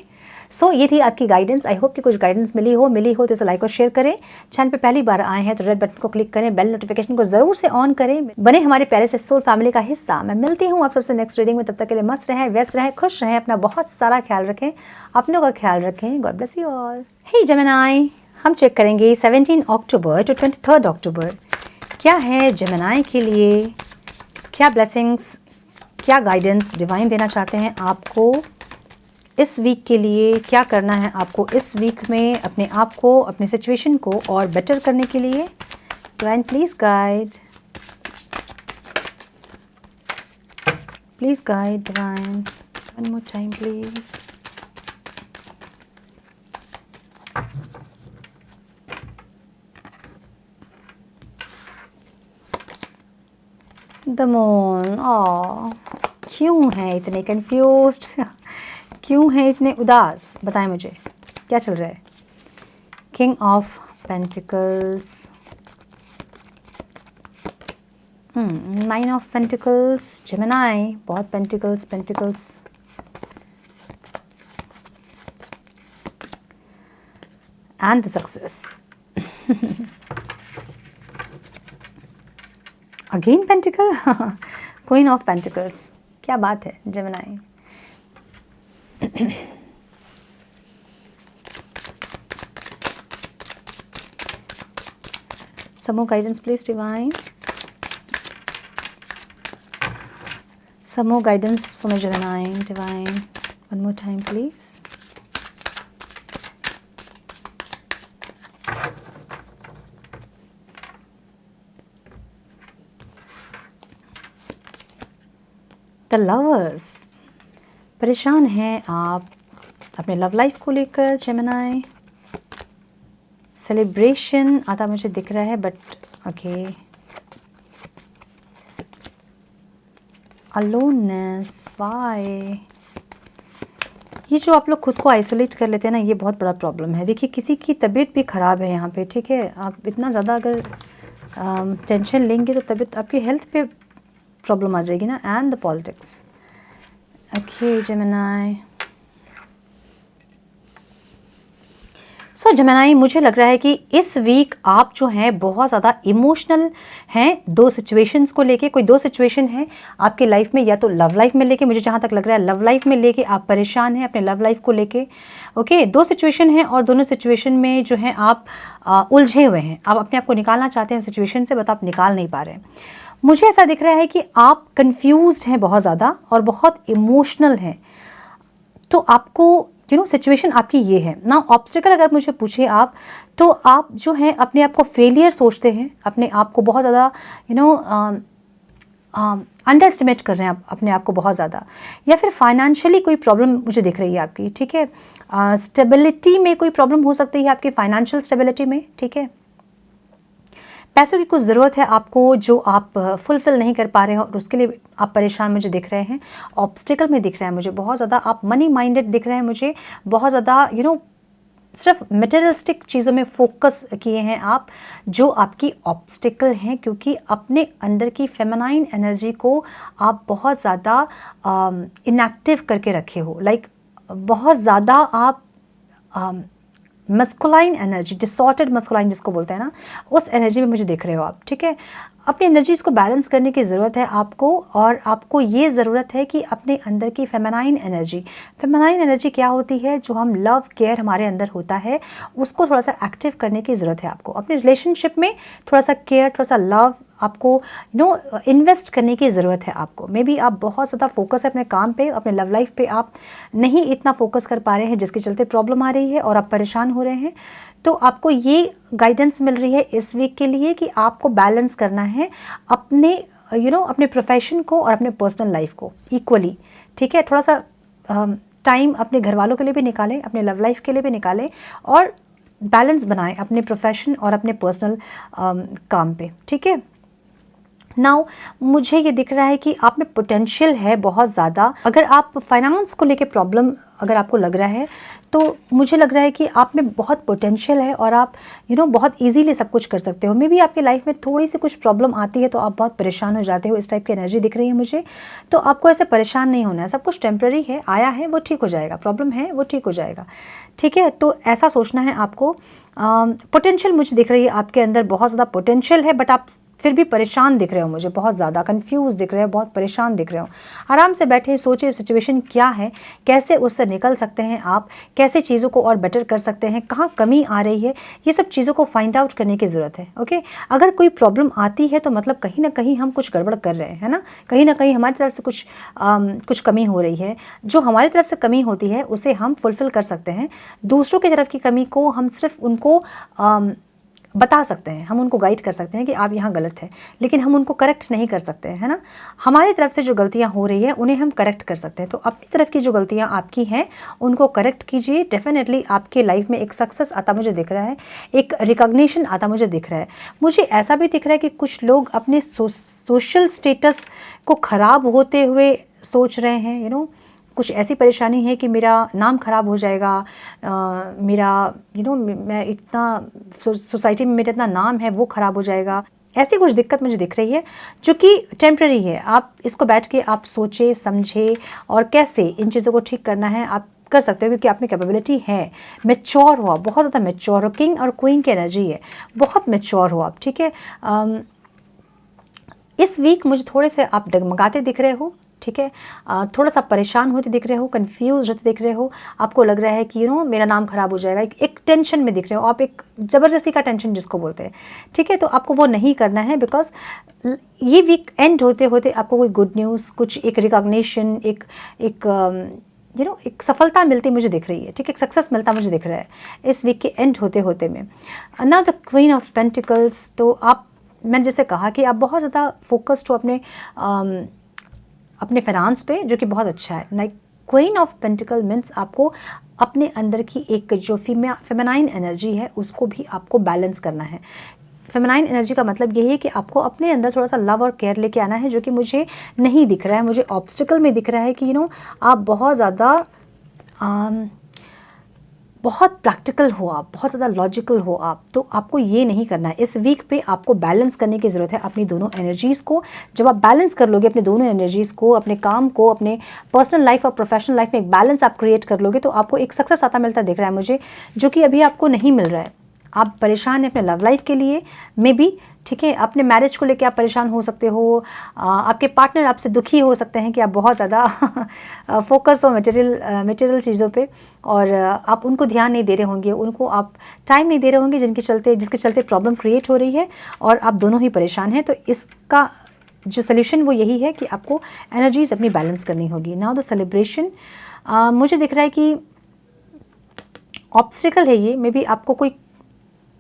सो ये थी आपकी गाइडेंस। आई होप कि कुछ गाइडेंस मिली हो तो इसे लाइक और शेयर करें। चैनल पे पहली बार आए हैं तो रेड बटन को क्लिक करें, बेल नोटिफिकेशन को जरूर से ऑन करें, बने हमारे प्यारे से सोल फैमिली का हिस्सा। मैं मिलती हूँ आप सबसे नेक्स्ट रीडिंग में, तब तक के लिए मस्त रहें, व्यस्त रहें, खुश रहें, अपना बहुत सारा ख्याल रखें, अपनों का ख्याल रखें। God bless you all. Hey Gemini, हम चेक करेंगे 17 अक्टूबर टू 23 अक्टूबर क्या है जेमिनी के लिए, क्या ब्लेसिंग्स, क्या गाइडेंस डिवाइन देना चाहते हैं आपको इस वीक के लिए, क्या करना है आपको इस वीक में अपने आप को, अपने सिचुएशन को और बेटर करने के लिए। Divine please guide, divine one more time please. The moon, क्यों है इतने कंफ्यूज्ड, क्यों है इतने उदास, बताएं मुझे क्या चल रहा है। King of pentacles, 9 of pentacles, Gemini, बहुत pentacles, and the success. Again pentacle, queen of pentacles, क्या बात है Gemini. Some more guidance please divine, some more guidance for my Gemini divine, one more time please. The lovers, परेशान हैं आप अपने लव लाइफ को लेकर जेमिनी। सेलिब्रेशन आता मुझे दिख रहा है बट ओके। अलोननेस, वाई, ये जो आप लोग खुद को आइसोलेट कर लेते हैं ना, ये बहुत बड़ा प्रॉब्लम है। देखिए किसी की तबीयत भी ख़राब है यहाँ पे, ठीक है। आप इतना ज़्यादा अगर टेंशन लेंगे तो तबीयत, आपकी हेल्थ पे प्रॉब्लम आ जाएगी ना। And the politics, okay Gemini. So Gemini, मुझे लग रहा है कि इस वीक आप जो हैं बहुत ज़्यादा इमोशनल हैं दो सिचुएशंस को लेके। कोई दो सिचुएशन है आपके लाइफ में, या तो लव लाइफ में लेके, मुझे जहाँ तक लग रहा है लव लाइफ में लेके आप परेशान हैं अपने लव लाइफ को लेके। ओके, दो सिचुएशन हैं और दोनों सिचुएशन में जो है आप उलझे हुए हैं। आप अपने आप को निकालना चाहते हैं सिचुएशन से, बट आप निकाल नहीं पा रहे हैं। मुझे ऐसा दिख रहा है कि आप कंफ्यूज्ड हैं बहुत ज़्यादा और बहुत इमोशनल हैं। तो आपको सिचुएशन आपकी ये है ना। ऑब्स्टिकल अगर मुझे पूछे आप, तो आप जो है अपने आप को फेलियर सोचते हैं, अपने आप को बहुत ज़्यादा अंडर एस्टिमेट कर रहे हैं आप अपने आप को बहुत ज़्यादा, या फिर फाइनेंशियली कोई प्रॉब्लम मुझे दिख रही है आपकी, ठीक है। स्टेबिलिटी में कोई प्रॉब्लम हो सकती है आपकी, फाइनेंशियल स्टेबिलिटी में, ठीक है। पैसों की कुछ ज़रूरत है आपको जो आप फुलफ़िल नहीं कर पा रहे हो और उसके लिए आप परेशान मुझे दिख रहे हैं। ऑब्स्टिकल में दिख रहा है मुझे बहुत ज़्यादा, आप मनी माइंडेड दिख रहे हैं मुझे बहुत ज़्यादा, सिर्फ मटेरियलिस्टिक चीज़ों में फोकस किए हैं आप, जो आपकी ऑब्स्टिकल हैं, क्योंकि अपने अंदर की फेमिनाइन एनर्जी को आप बहुत ज़्यादा इनएक्टिव करके रखे हो। लाइक बहुत ज़्यादा आप मस्कुलाइन एनर्जी, डिसऑर्डर्ड मस्कुलाइन जिसको बोलते हैं ना, उस एनर्जी में मुझे देख रहे हो आप, ठीक है। अपनी एनर्जीज़ को बैलेंस करने की ज़रूरत है आपको, और आपको ये ज़रूरत है कि अपने अंदर की फेमिनाइन एनर्जी क्या होती है, जो हम लव केयर हमारे अंदर होता है, उसको थोड़ा सा एक्टिव करने की ज़रूरत है आपको। अपने रिलेशनशिप में थोड़ा सा केयर, थोड़ा सा लव आपको इन्वेस्ट करने की ज़रूरत है आपको। मे बी आप बहुत ज़्यादा फोकस है अपने काम पे, अपने लव लाइफ पे आप नहीं इतना फोकस कर पा रहे हैं, जिसके चलते प्रॉब्लम आ रही है और आप परेशान हो रहे हैं। तो आपको ये गाइडेंस मिल रही है इस वीक के लिए कि आपको बैलेंस करना है अपने अपने प्रोफेशन को और अपने पर्सनल लाइफ को इक्वली, ठीक है। थोड़ा सा टाइम अपने घर वालों के लिए भी निकालें, अपने लव लाइफ के लिए भी निकालें, और बैलेंस बनाएं अपने प्रोफेशन और अपने पर्सनल काम पे, ठीक है। नाउ मुझे ये दिख रहा है कि आप में पोटेंशियल है बहुत ज़्यादा। अगर आप फाइनेंस को लेके प्रॉब्लम अगर आपको लग रहा है तो मुझे लग रहा है कि आप में बहुत पोटेंशियल है और आप बहुत इजीली सब कुछ कर सकते हो। मे बी आपकी लाइफ में थोड़ी सी कुछ प्रॉब्लम आती है तो आप बहुत परेशान हो जाते हो, इस टाइप की एनर्जी दिख रही है मुझे। तो आपको ऐसे परेशान नहीं होना है, सब कुछ टेम्प्रेरी है, आया है वो ठीक हो जाएगा, प्रॉब्लम है वो ठीक हो जाएगा, ठीक है। तो ऐसा सोचना है आपको। पोटेंशियल मुझे दिख रही है आपके अंदर, बहुत ज़्यादा पोटेंशियल है, बट आप फिर भी परेशान दिख रहे हो मुझे, बहुत ज़्यादा कंफ्यूज दिख रहे हो, बहुत परेशान दिख रहे हो। आराम से बैठे सोचिए सिचुएशन क्या है, कैसे उससे निकल सकते हैं आप, कैसे चीज़ों को और बेटर कर सकते हैं, कहाँ कमी आ रही है, ये सब चीज़ों को फाइंड आउट करने की ज़रूरत है। ओके, अगर कोई प्रॉब्लम आती है तो मतलब कहीं ना कहीं हम कुछ गड़बड़ कर रहे हैं, है ना, कहीं ना कहीं हमारी तरफ से कुछ कमी हो रही है। जो हमारी तरफ से कमी होती है उसे हम फुलफ़िल कर सकते हैं, दूसरों की तरफ की कमी को हम सिर्फ उनको बता सकते हैं, हम उनको गाइड कर सकते हैं कि आप यहाँ गलत है, लेकिन हम उनको करेक्ट नहीं कर सकते हैं, है ना। हमारी तरफ से जो गलतियाँ हो रही है उन्हें हम करेक्ट कर सकते हैं। तो अपनी तरफ की जो गलतियाँ आपकी हैं उनको करेक्ट कीजिए, डेफिनेटली आपके लाइफ में एक सक्सेस आता मुझे दिख रहा है, एक रिकॉग्निशन आता मुझे दिख रहा है। मुझे ऐसा भी दिख रहा है कि कुछ लोग अपने सोशल स्टेटस को ख़राब होते हुए सोच रहे हैं, कुछ ऐसी परेशानी है कि मेरा नाम ख़राब हो जाएगा, मेरा मैं इतना सोसाइटी में मेरा इतना नाम है वो ख़राब हो जाएगा। ऐसी कुछ दिक्कत मुझे दिख रही है जो कि टेम्प्रेरी है। आप इसको बैठ के आप सोचे समझे और कैसे इन चीज़ों को ठीक करना है आप कर सकते हो, क्योंकि आप में कैपेबिलिटी है। मैच्योर हो आप, बहुत ज़्यादा मैच्योर हो, किंग और क्वीन की एनर्जी है, बहुत मैच्योर हो आप, ठीक है। इस वीक मुझे थोड़े से आप डगमगाते दिख रहे हो, ठीक है, थोड़ा सा परेशान होते दिख रहे हो, कंफ्यूज होते दिख रहे हो, आपको लग रहा है कि मेरा नाम खराब हो जाएगा, एक टेंशन में दिख रहे हो आप, एक ज़बरदस्ती का टेंशन जिसको बोलते हैं, ठीक है। तो आपको वो नहीं करना है, बिकॉज ये वीक एंड होते होते आपको कोई गुड न्यूज़, कुछ एक रिकॉग्निशन, एक सफलता मिलती मुझे दिख रही है, ठीक है, एक सक्सेस मिलता मुझे दिख रहा है इस वीक के एंड होते होते में। Now the queen of pentacles, तो आप, मैंने जैसे कहा कि आप बहुत ज़्यादा फोकस्ड हो अपने फाइनेंस पे, जो कि बहुत अच्छा है। Like queen of pentacle means आपको अपने अंदर की एक जो फेमिनाइन एनर्जी है उसको भी आपको बैलेंस करना है। फेमिनाइन एनर्जी का मतलब यही है कि आपको अपने अंदर थोड़ा सा लव और केयर लेके आना है, जो कि मुझे नहीं दिख रहा है। मुझे ऑब्स्टिकल में दिख रहा है कि आप बहुत ज़्यादा बहुत प्रैक्टिकल हो, आप बहुत ज़्यादा लॉजिकल हो आप, तो आपको ये नहीं करना है। इस वीक पे आपको बैलेंस करने की ज़रूरत है अपनी दोनों एनर्जीज़ को। जब आप बैलेंस कर लोगे अपने दोनों एनर्जीज़ को, अपने काम को, अपने पर्सनल लाइफ और प्रोफेशनल लाइफ में एक बैलेंस आप क्रिएट कर लोगे, तो आपको एक सक्सेस आता मिलता दिख रहा है मुझे, जो कि अभी आपको नहीं मिल रहा है। आप परेशान हैं अपने लव लाइफ के लिए मे बी, ठीक है, अपने मैरिज को लेके आप परेशान हो सकते हो, आपके पार्टनर आपसे दुखी हो सकते हैं कि आप बहुत ज़्यादा फोकस हो मटेरियल चीज़ों पे, और आप उनको ध्यान नहीं दे रहे होंगे, उनको आप टाइम नहीं दे रहे होंगे, जिसके चलते प्रॉब्लम क्रिएट हो रही है और आप दोनों ही परेशान हैं। तो इसका जो सोल्यूशन वो यही है कि आपको एनर्जीज अपनी बैलेंस करनी होगी। नाउ द सेलिब्रेशन, मुझे दिख रहा है कि ऑब्स्टिकल है ये, मे बी आपको कोई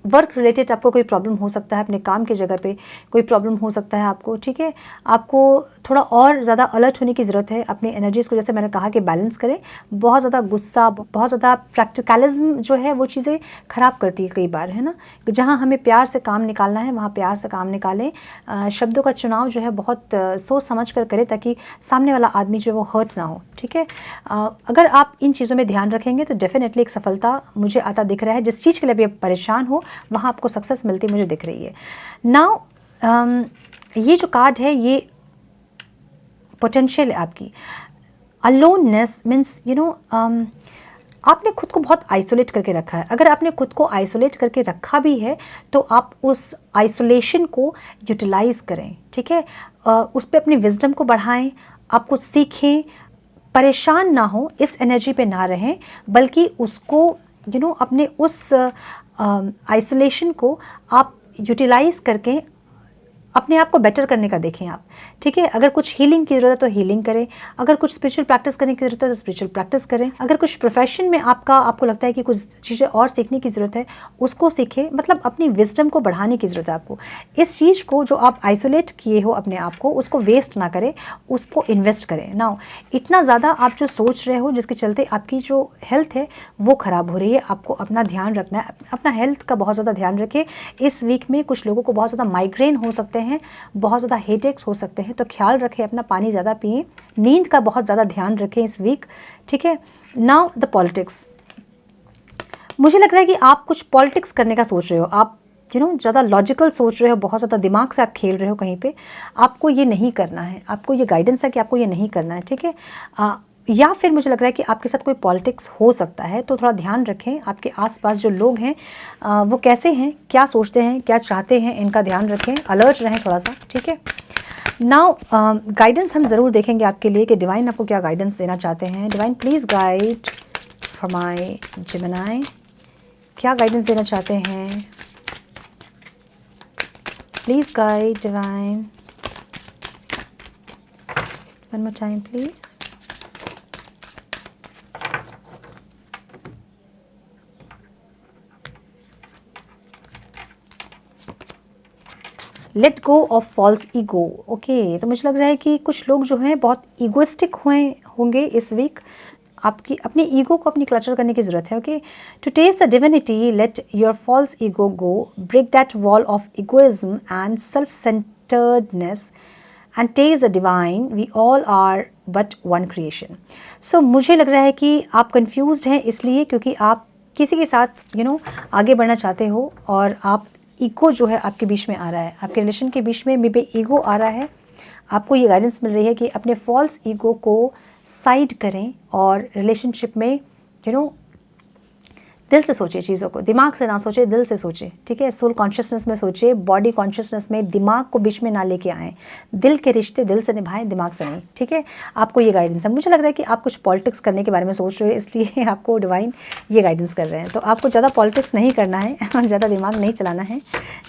वर्क रिलेटेड आपको कोई प्रॉब्लम हो सकता है, अपने काम की जगह पे कोई प्रॉब्लम हो सकता है आपको, ठीक है। आपको थोड़ा और ज़्यादा अलर्ट होने की ज़रूरत है अपनी एनर्जीज़ को, जैसे मैंने कहा कि बैलेंस करें। बहुत ज़्यादा गुस्सा, बहुत ज़्यादा प्रैक्टिकलिज्म जो है वो चीज़ें ख़राब करती है कई बार, है ना। जहाँ हमें प्यार से काम निकालना है वहाँ प्यार से काम निकालें। शब्दों का चुनाव जो है बहुत सोच समझ कर करें, ताकि सामने वाला आदमी जो है वो हर्ट ना हो, ठीक है। अगर आप इन चीज़ों में ध्यान रखेंगे तो डेफिनेटली एक सफलता मुझे आता दिख रहा है। जिस चीज़ के लिए भी आप परेशान हो वहाँ आपको सक्सेस मिलती मुझे दिख रही है। नाउ ये जो कार्ड है ये पोटेंशियल है आपकी। अलोननेस मीन्स आपने खुद को बहुत आइसोलेट करके रखा है। अगर आपने खुद को आइसोलेट करके रखा भी है तो आप उस आइसोलेशन को यूटिलाइज करें, ठीक है। उस पर अपनी विजडम को बढ़ाएं, आप कुछ सीखें, परेशान ना हो, इस एनर्जी पे ना रहें, बल्कि उसको अपने उस आइसोलेशन को आप यूटिलाइज करके अपने आप को बेटर करने का देखें आप, ठीक है। अगर कुछ हीलिंग की ज़रूरत है तो हीलिंग करें, अगर कुछ स्पिरिचुअल प्रैक्टिस करने की ज़रूरत है तो स्पिरिचुअल प्रैक्टिस करें, अगर कुछ प्रोफेशन में आपको लगता है कि कुछ चीज़ें और सीखने की ज़रूरत है उसको सीखें। मतलब अपनी विजडम को बढ़ाने की ज़रूरत है आपको। इस चीज़ को जो आप आइसोलेट किए हो अपने आप को, उसको वेस्ट ना करें, उसको इन्वेस्ट करें। नाउ इतना ज़्यादा आप जो सोच रहे हो जिसके चलते आपकी जो हेल्थ है वो ख़राब हो रही है, आपको अपना ध्यान रखना है, अपना हेल्थ का बहुत ज़्यादा ध्यान रखें। इस वीक में कुछ लोगों को बहुत ज़्यादा माइग्रेन हो सकते हैं, बहुत ज़्यादा हेडेक्स हो सकते हैं, तो ख्याल रखें अपना, पानी ज़्यादा पिएं, नींद का बहुत ज़्यादा ध्यान रखें इस वीक, ठीक है। नाउ द पॉलिटिक्स, मुझे लग रहा है कि आप कुछ पॉलिटिक्स करने का सोच रहे हो, आप ज़्यादा लॉजिकल सोच रहे हो, बहुत ज़्यादा दिमाग से आप खेल रहे हो कहीं पे, आपको ये नहीं करना है, आपको ये गाइडेंस है कि आपको ये नहीं करना है, ठीक है। या फिर मुझे लग रहा है कि आपके साथ कोई पॉलिटिक्स हो सकता है, तो थोड़ा ध्यान रखें, आपके आसपास जो लोग हैं वो कैसे हैं, क्या सोचते हैं, क्या चाहते हैं, इनका ध्यान रखें, अलर्ट रहें थोड़ा सा, ठीक है। नाउ गाइडेंस हम ज़रूर देखेंगे आपके लिए कि डिवाइन आपको क्या गाइडेंस देना चाहते हैं। Divine please guide for my Gemini, क्या गाइडेंस देना चाहते हैं, please guide divine, one more time please. Let go of false ego, okay. तो मुझे लग रहा है कि कुछ लोग जो हैं बहुत ईगोइस्टिक होंगे इस वीक, आपकी अपनी ईगो को अपनी क्लटर करने की ज़रूरत है, okay. To test the divinity let your false ego go, break that wall of egoism and self centredness and test the divine, we all are but one creation. So मुझे लग रहा है कि आप कन्फ्यूज्ड हैं इसलिए क्योंकि आप किसी के साथ आगे बढ़ना चाहते हो और आप ईगो जो है आपके बीच में आ रहा है, आपके रिलेशन के बीच में मे बी ईगो आ रहा है। आपको ये गाइडेंस मिल रही है कि अपने फॉल्स ईगो को साइड करें और रिलेशनशिप में दिल से सोचे चीज़ों को, दिमाग से ना सोचे, दिल से सोचे, ठीक है। सोल कॉन्शियसनेस में सोचे, बॉडी कॉन्शियसनेस में, दिमाग को बीच में ना लेके आएँ। दिल के रिश्ते दिल से निभाएं, दिमाग से नहीं, ठीक है। आपको ये गाइडेंस है। मुझे लग रहा है कि आप कुछ पॉलिटिक्स करने के बारे में सोच रहे हो, इसलिए आपको डिवाइन ये गाइडेंस कर रहे हैं। तो आपको ज़्यादा पॉलिटिक्स नहीं करना है और ज़्यादा दिमाग नहीं चलाना है।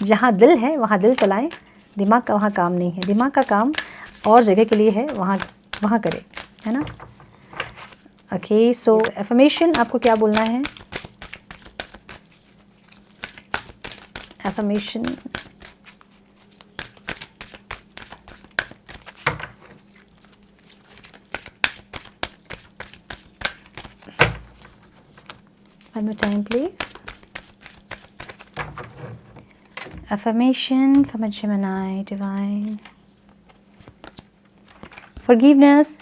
जहाँ दिल है वहाँ दिल चलाएँ, दिमाग का वहाँ काम नहीं है। दिमाग का काम और जगह के लिए है, वहाँ करें, है ना। ओके, सो एफर्मेशन आपको क्या बोलना है? affirmation, one more time please. Affirmation from a Gemini divine, forgiveness.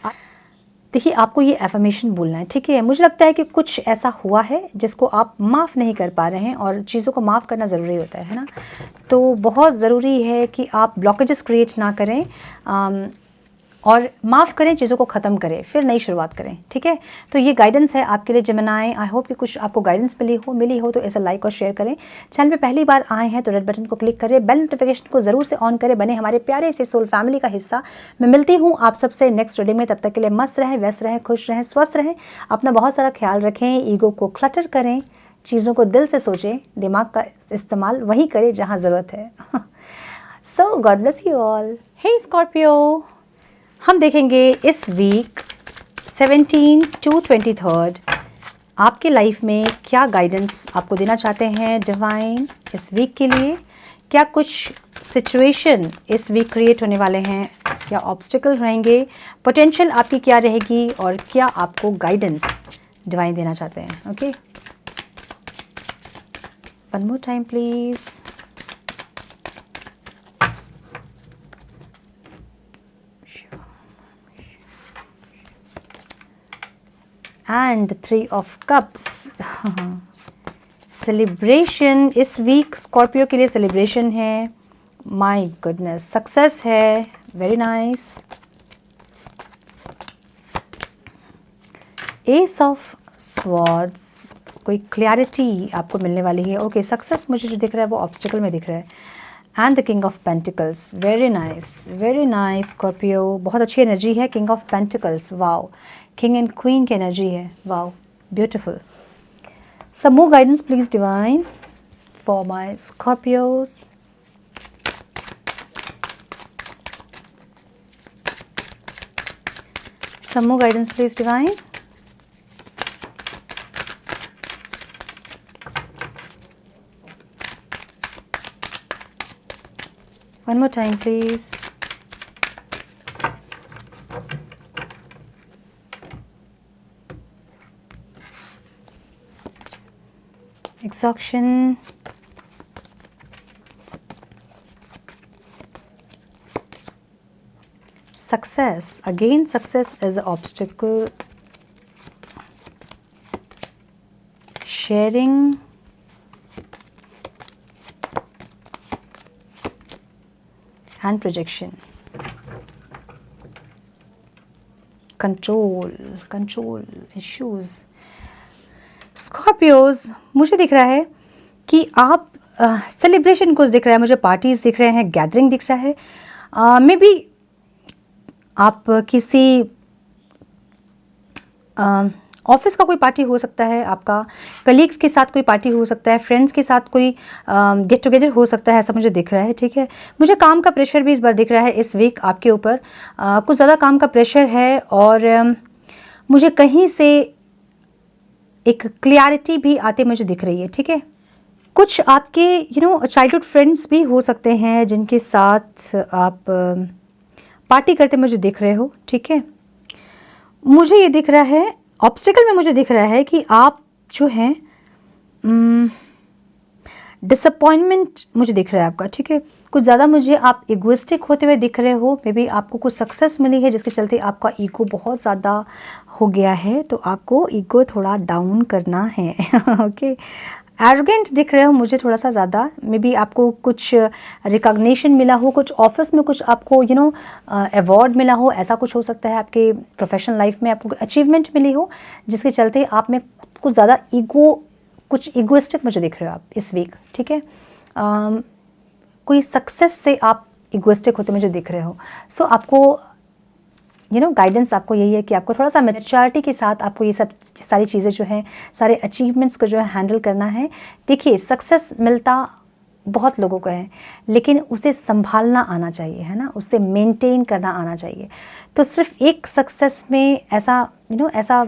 देखिए, आपको ये एफर्मेशन बोलना है, ठीक है। मुझे लगता है कि कुछ ऐसा हुआ है जिसको आप माफ़ नहीं कर पा रहे हैं और चीज़ों को माफ़ करना ज़रूरी होता है ना। तो बहुत ज़रूरी है कि आप ब्लॉकेजेस क्रिएट ना करें और माफ़ करें, चीज़ों को ख़त्म करें, फिर नई शुरुआत करें, ठीक है। तो ये गाइडेंस है आपके लिए जेमिनी। आई होप कि कुछ आपको गाइडेंस मिली हो तो ऐसा लाइक और शेयर करें। चैनल पे पहली बार आए हैं तो रेड बटन को क्लिक करें, बेल नोटिफिकेशन को ज़रूर से ऑन करें, बने हमारे प्यारे से सोल फैमिली का हिस्सा। मैं मिलती हूँ आप सबसे नेक्स्ट रीडिंग में, तब तक के लिए मस्त रहें, व्यस्त रहें, खुश रहें, स्वस्थ रहें, अपना बहुत सारा ख्याल रखें, ईगो को क्लटर करें, चीज़ों को दिल से सोचें, दिमाग का इस्तेमाल वहीं करें जहाँ ज़रूरत है। So God bless you all. Hey Scorpio, हम देखेंगे इस वीक 17 to 23 आपके लाइफ में क्या गाइडेंस आपको देना चाहते हैं डिवाइन इस वीक के लिए। क्या कुछ सिचुएशन इस वीक क्रिएट होने वाले हैं, क्या ऑब्स्टिकल रहेंगे, पोटेंशियल आपकी क्या रहेगी और क्या आपको गाइडेंस डिवाइन देना चाहते हैं। Okay, one more time please. And 3 of Cups। Celebration इस वीक स्कॉर्पियो के लिए सेलिब्रेशन है, माय गुडनेस, सक्सेस है, very nice. S of swords, कोई क्लैरिटी आपको मिलने वाली है। ओके, सक्सेस मुझे जो दिख रहा है वो ऑब्स्टिकल में दिख रहा है। And the king of pentacles, very nice Scorpio, बहुत अच्छी एनर्जी है। King of pentacles, wow, king and queen की एनर्जी है, wow, beautiful. Some more guidance please divine for my Scorpios. Some more guidance please divine. One more time, please. Exhaustion. success, again success is an obstacle. Sharing, and projection. Control issues. Scorpios, मुझे दिख रहा है कि आप सेलिब्रेशन कुछ दिख रहा है मुझे, पार्टीज दिख रहे हैं, गैदरिंग दिख रहा है, मे बी आप किसी ऑफिस का कोई पार्टी हो सकता है, आपका कलीग्स के साथ कोई पार्टी हो सकता है, फ्रेंड्स के साथ कोई गेट टुगेदर हो सकता है, ऐसा मुझे दिख रहा है। ठीक है, मुझे काम का प्रेशर भी इस बार दिख रहा है इस वीक आपके ऊपर, कुछ ज़्यादा काम का प्रेशर है और मुझे कहीं से एक क्लियरिटी भी आते मुझे दिख रही है। ठीक है, कुछ आपके चाइल्डहुड फ्रेंड्स भी हो सकते हैं जिनके साथ आप पार्टी करते मुझे दिख रहे हो। ठीक है, मुझे ये दिख रहा है ऑब्स्टिकल में, मुझे दिख रहा है कि आप जो हैं डिसअपॉइंटमेंट मुझे दिख रहा है आपका। ठीक है, कुछ ज़्यादा मुझे आप इगोइस्टिक होते हुए दिख रहे हो, मे बी आपको कुछ सक्सेस मिली है जिसके चलते आपका ईगो बहुत ज़्यादा हो गया है, तो आपको ईगो थोड़ा डाउन करना है। ओके, एरोगेंट दिख रहे हो मुझे थोड़ा सा ज़्यादा, मे बी आपको कुछ रिकॉग्निशन मिला हो, कुछ ऑफिस में कुछ आपको अवार्ड मिला हो, ऐसा कुछ हो सकता है, आपके प्रोफेशनल लाइफ में आपको अचीवमेंट मिली हो जिसके चलते आप में कुछ ज़्यादा कुछ ईगोइस्टिक मुझे दिख रहे हो आप इस वीक। ठीक है, कोई सक्सेस से आप ईगोइस्टिक होते मुझे दिख रहे हो। सो आपको गाइडेंस आपको यही है कि आपको थोड़ा सा मैच्योरिटी के साथ आपको ये सब सारी चीज़ें जो हैं, सारे अचीवमेंट्स को जो है हैंडल करना है। देखिए, सक्सेस मिलता बहुत लोगों को है, लेकिन उसे संभालना आना चाहिए, है ना, उससे मेंटेन करना आना चाहिए। तो सिर्फ एक सक्सेस में ऐसा ऐसा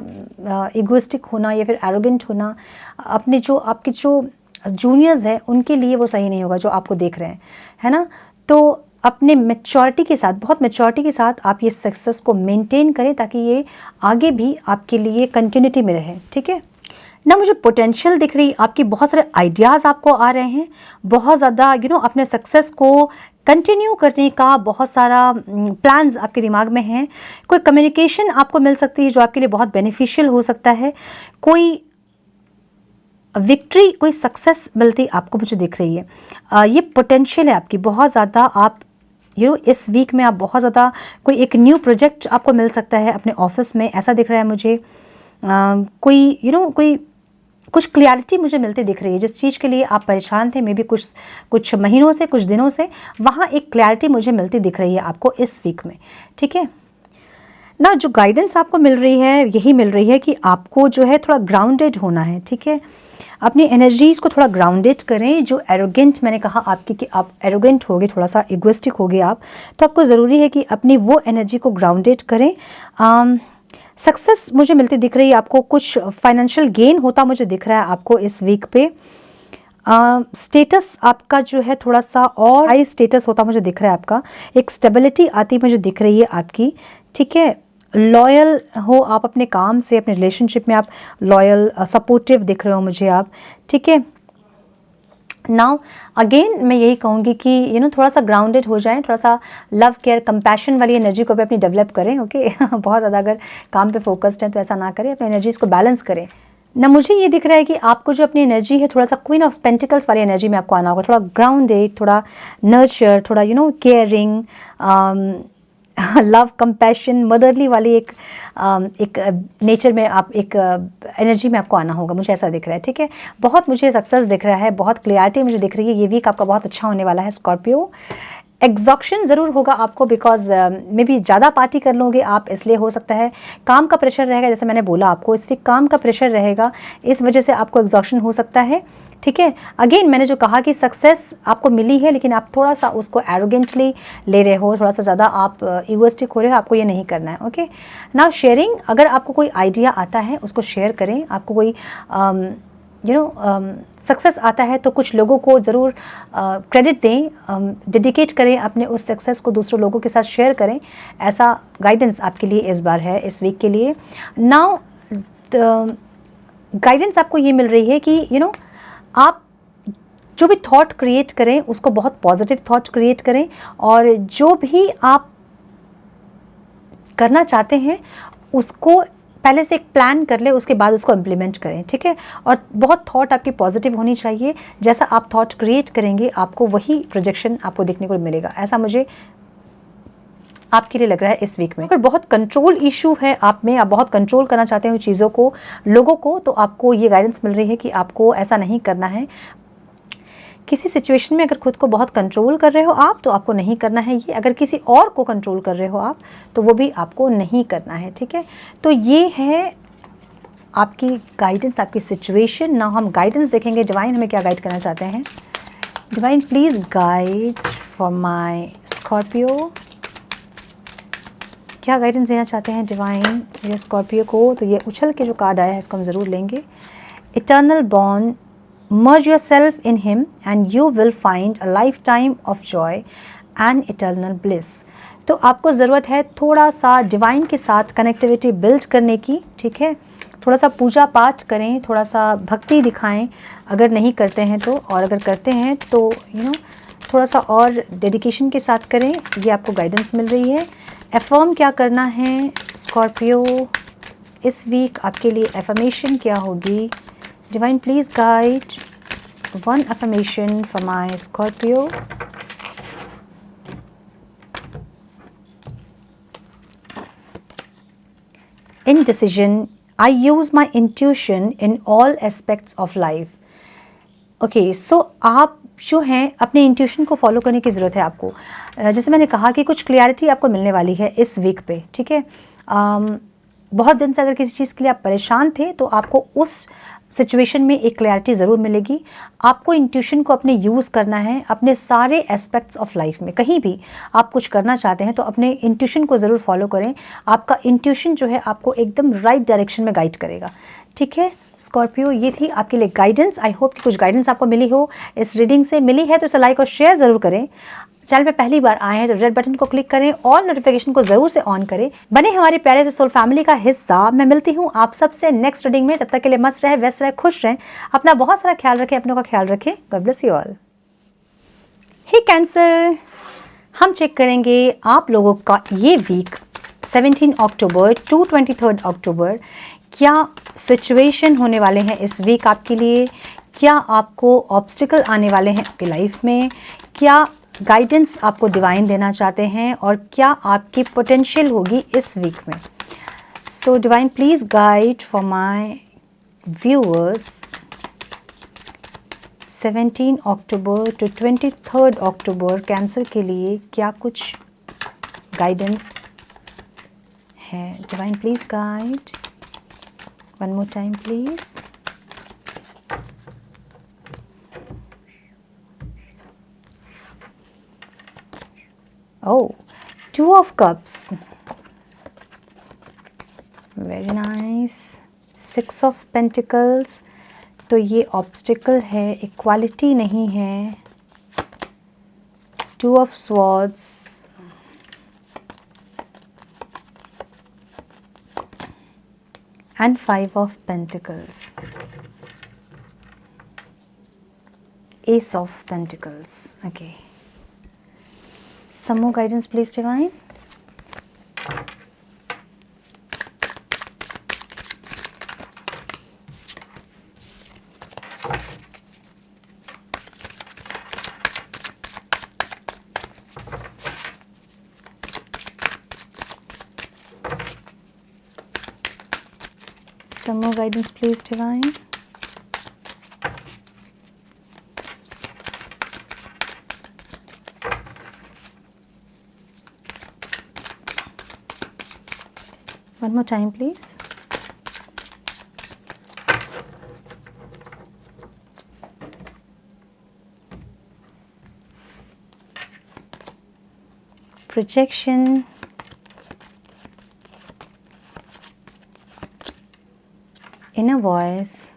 इगोइस्टिक होना या फिर एरोगेंट होना अपने आपके जो जूनियर्स हैं उनके लिए वो सही नहीं होगा जो आपको देख रहे हैं, है ना। तो अपने मैच्योरिटी के साथ, बहुत मैच्योरिटी के साथ आप ये सक्सेस को मेंटेन करें ताकि ये आगे भी आपके लिए कंटिन्यूटी में रहे। ठीक है ना, मुझे पोटेंशियल दिख रही, आपकी बहुत सारे आइडियाज़ आपको आ रहे हैं, बहुत ज़्यादा अपने सक्सेस को कंटिन्यू करने का बहुत सारा प्लान्स आपके दिमाग में हैं। कोई कम्युनिकेशन आपको मिल सकती है जो आपके लिए बहुत बेनिफिशियल हो सकता है, कोई विक्ट्री, कोई सक्सेस मिलती आपको मुझे दिख रही है। ये पोटेंशियल है आपकी बहुत ज़्यादा, आप इस वीक में आप बहुत ज़्यादा कोई एक न्यू प्रोजेक्ट आपको मिल सकता है अपने ऑफिस में, ऐसा दिख रहा है मुझे। कोई कुछ क्लियरिटी मुझे मिलती दिख रही है, जिस चीज़ के लिए आप परेशान थे मे बी कुछ महीनों से, कुछ दिनों से, वहाँ एक क्लैरिटी मुझे मिलती दिख रही है आपको इस वीक में। ठीक है ना, जो गाइडेंस आपको मिल रही है यही मिल रही है कि आपको जो है थोड़ा ग्राउंडेड होना है। ठीक है, अपनी एनर्जीज़ को थोड़ा ग्राउंडेड करें। जो एरोगेंट मैंने कहा आपकी कि आप एरोगेंट होगे, थोड़ा सा इगोइस्टिक होगे आप, तो आपको ज़रूरी है कि अपनी वो एनर्जी को ग्राउंडेड करें। सक्सेस मुझे मिलती दिख रही है आपको, कुछ फाइनेंशियल गेन होता मुझे दिख रहा है आपको इस वीक पे। स्टेटस आपका जो है थोड़ा सा और हाई स्टेटस होता मुझे दिख रहा है आपका, एक स्टेबिलिटी आती मुझे दिख रही है आपकी। ठीक है, लॉयल हो आप अपने काम से, अपने रिलेशनशिप में आप लॉयल, सपोर्टिव दिख रहे हो मुझे आप। ठीक है, नाउ अगेन मैं यही कहूँगी कि थोड़ा सा ग्राउंडेड हो जाएं, थोड़ा सा लव केयर कंपैशन वाली एनर्जी को भी अपनी डेवलप करें। ओके बहुत ज़्यादा अगर काम पे फोकस्ड है तो ऐसा ना करें, अपनी एनर्जीज को बैलेंस करें ना। मुझे ये दिख रहा है कि आपको जो अपनी एनर्जी है, थोड़ा सा क्वीन ऑफ पेंटिकल्स वाली एनर्जी में आपको आना होगा, थोड़ा ग्राउंडेड, थोड़ा नर्चर, थोड़ा केयरिंग, लव कंपैशन, मदरली वाली एक नेचर में आप एक एनर्जी में आपको आना होगा, मुझे ऐसा दिख रहा है। ठीक है, बहुत मुझे सक्सेस दिख रहा है, बहुत क्लियरिटी मुझे दिख रही है। ये वीक आपका बहुत अच्छा होने वाला है स्कॉर्पियो। एग्जॉक्शन ज़रूर होगा आपको, बिकॉज मे बी ज़्यादा पार्टी कर लोगे आप, इसलिए हो सकता है। काम का प्रेशर रहेगा, जैसे मैंने बोला आपको इस वीक काम का प्रेशर रहेगा, इस वजह से आपको एग्जॉक्शन हो सकता है। ठीक है, अगेन मैंने जो कहा कि सक्सेस आपको मिली है, लेकिन आप थोड़ा सा उसको एरोगेंटली ले रहे हो, थोड़ा सा ज़्यादा आप इगोइस्टिक हो रहे हो, आपको ये नहीं करना है। ओके ना, शेयरिंग, अगर आपको कोई आइडिया आता है उसको शेयर करें। आपको कोई सक्सेस आता है तो कुछ लोगों को ज़रूर क्रेडिट दें, डेडिकेट करें अपने उस सक्सेस को, दूसरों लोगों के साथ शेयर करें। ऐसा गाइडेंस आपके लिए इस बार है, इस वीक के लिए। नाउ गाइडेंस आपको ये मिल रही है कि आप जो भी थॉट क्रिएट करें उसको बहुत पॉजिटिव थॉट क्रिएट करें, और जो भी आप करना चाहते हैं उसको पहले से एक प्लान कर ले, उसके बाद उसको इम्प्लीमेंट करें, ठीक है। और बहुत थॉट आपकी पॉजिटिव होनी चाहिए, जैसा आप थॉट क्रिएट करेंगे आपको वही प्रोजेक्शन आपको देखने को मिलेगा, ऐसा मुझे आपके लिए लग रहा है इस वीक में। अगर बहुत कंट्रोल इशू है आप में, आप बहुत कंट्रोल करना चाहते हो चीज़ों को, लोगों को, तो आपको ये गाइडेंस मिल रही है कि आपको ऐसा नहीं करना है। किसी सिचुएशन में अगर खुद को बहुत कंट्रोल कर रहे हो आप, तो आपको नहीं करना है ये। अगर किसी और को कंट्रोल कर रहे हो आप, तो वो भी आपको नहीं करना है, ठीक है। तो ये है आपकी गाइडेंस, आपकी सिचुएशन। नाउ हम गाइडेंस देखेंगे, डिवाइन हमें क्या गाइड करना चाहते हैं। Divine please guide for my Scorpio, क्या गाइडेंस देना चाहते हैं डिवाइन ये स्कॉर्पियो को। तो ये उछल के जो कार्ड आया है इसको हम ज़रूर लेंगे। Eternal bond, merge yourself in him and you will find a lifetime of joy and eternal bliss। तो आपको ज़रूरत है थोड़ा सा डिवाइन के साथ कनेक्टिविटी बिल्ड करने की, ठीक है। थोड़ा सा पूजा पाठ करें, थोड़ा सा भक्ति दिखाएं अगर नहीं करते हैं तो, और अगर करते हैं तो थोड़ा सा और डेडिकेशन के साथ करें, ये आपको गाइडेंस मिल रही है। एफर्म क्या करना है स्कॉर्पियो इस वीक, आपके लिए एफर्मेशन क्या होगी। Divine, please guide one affirmation for my Scorpio. Indecision, I use my intuition in all aspects of life. Okay, so आप जो हैं अपने इंट्यूशन को फॉलो करने की ज़रूरत है आपको। जैसे मैंने कहा कि कुछ क्लियरिटी आपको मिलने वाली है इस वीक पे, ठीक है। बहुत दिन से अगर किसी चीज़ के लिए आप परेशान थे तो आपको उस सिचुएशन में एक क्लैरिटी ज़रूर मिलेगी। आपको इंट्यूशन को अपने यूज़ करना है अपने सारे एस्पेक्ट्स ऑफ लाइफ में। कहीं भी आप कुछ करना चाहते हैं तो अपने इंट्यूशन को ज़रूर फॉलो करें। आपका इंट्यूशन जो है आपको एकदम राइट डायरेक्शन में गाइड करेगा, ठीक है स्कॉर्पियो। ये थी आपके लिए गाइडेंस। आई होप कि कुछ गाइडेंस आपको मिली हो, इस रीडिंग से मिली है तो इसे लाइक और शेयर ज़रूर करें। चैनल पे पहली बार आए हैं तो रेड बटन को क्लिक करें और नोटिफिकेशन को जरूर से ऑन करें। बने हमारे प्यारे से सोल फैमिली का हिस्सा। मैं मिलती हूँ आप सबसे नेक्स्ट रीडिंग में, तब तक के लिए मस्त रहे, व्यस्त रहे, खुश रहें, अपना बहुत सारा ख्याल रखें, अपनों का ख्याल रखें। God bless you all. Hey Cancer, हम चेक करेंगे आप लोगों का ये वीक 17 अक्टूबर टू 23 अक्टूबर क्या सिचुएशन होने वाले हैं इस वीक आपके लिए। क्या आपको ऑब्स्टिकल आने वाले हैं आपकी लाइफ में, क्या गाइडेंस आपको डिवाइन देना चाहते हैं, और क्या आपकी पोटेंशियल होगी इस वीक में। So divine please guide for my viewers 17 October to 23 अक्टूबर कैंसर के लिए क्या कुछ गाइडेंस है। Divine please guide one more time please. Oh, 2 of Cups, very nice। 6 of Pentacles, तो ये ऑब्स्टिकल है, इक्वालिटी नहीं है। 2 of Swords, and 5 of Pentacles, Ace of Pentacles। Okay, some more guidance please divine। Some more guidance please divine। One more time please। Projection, inner voice,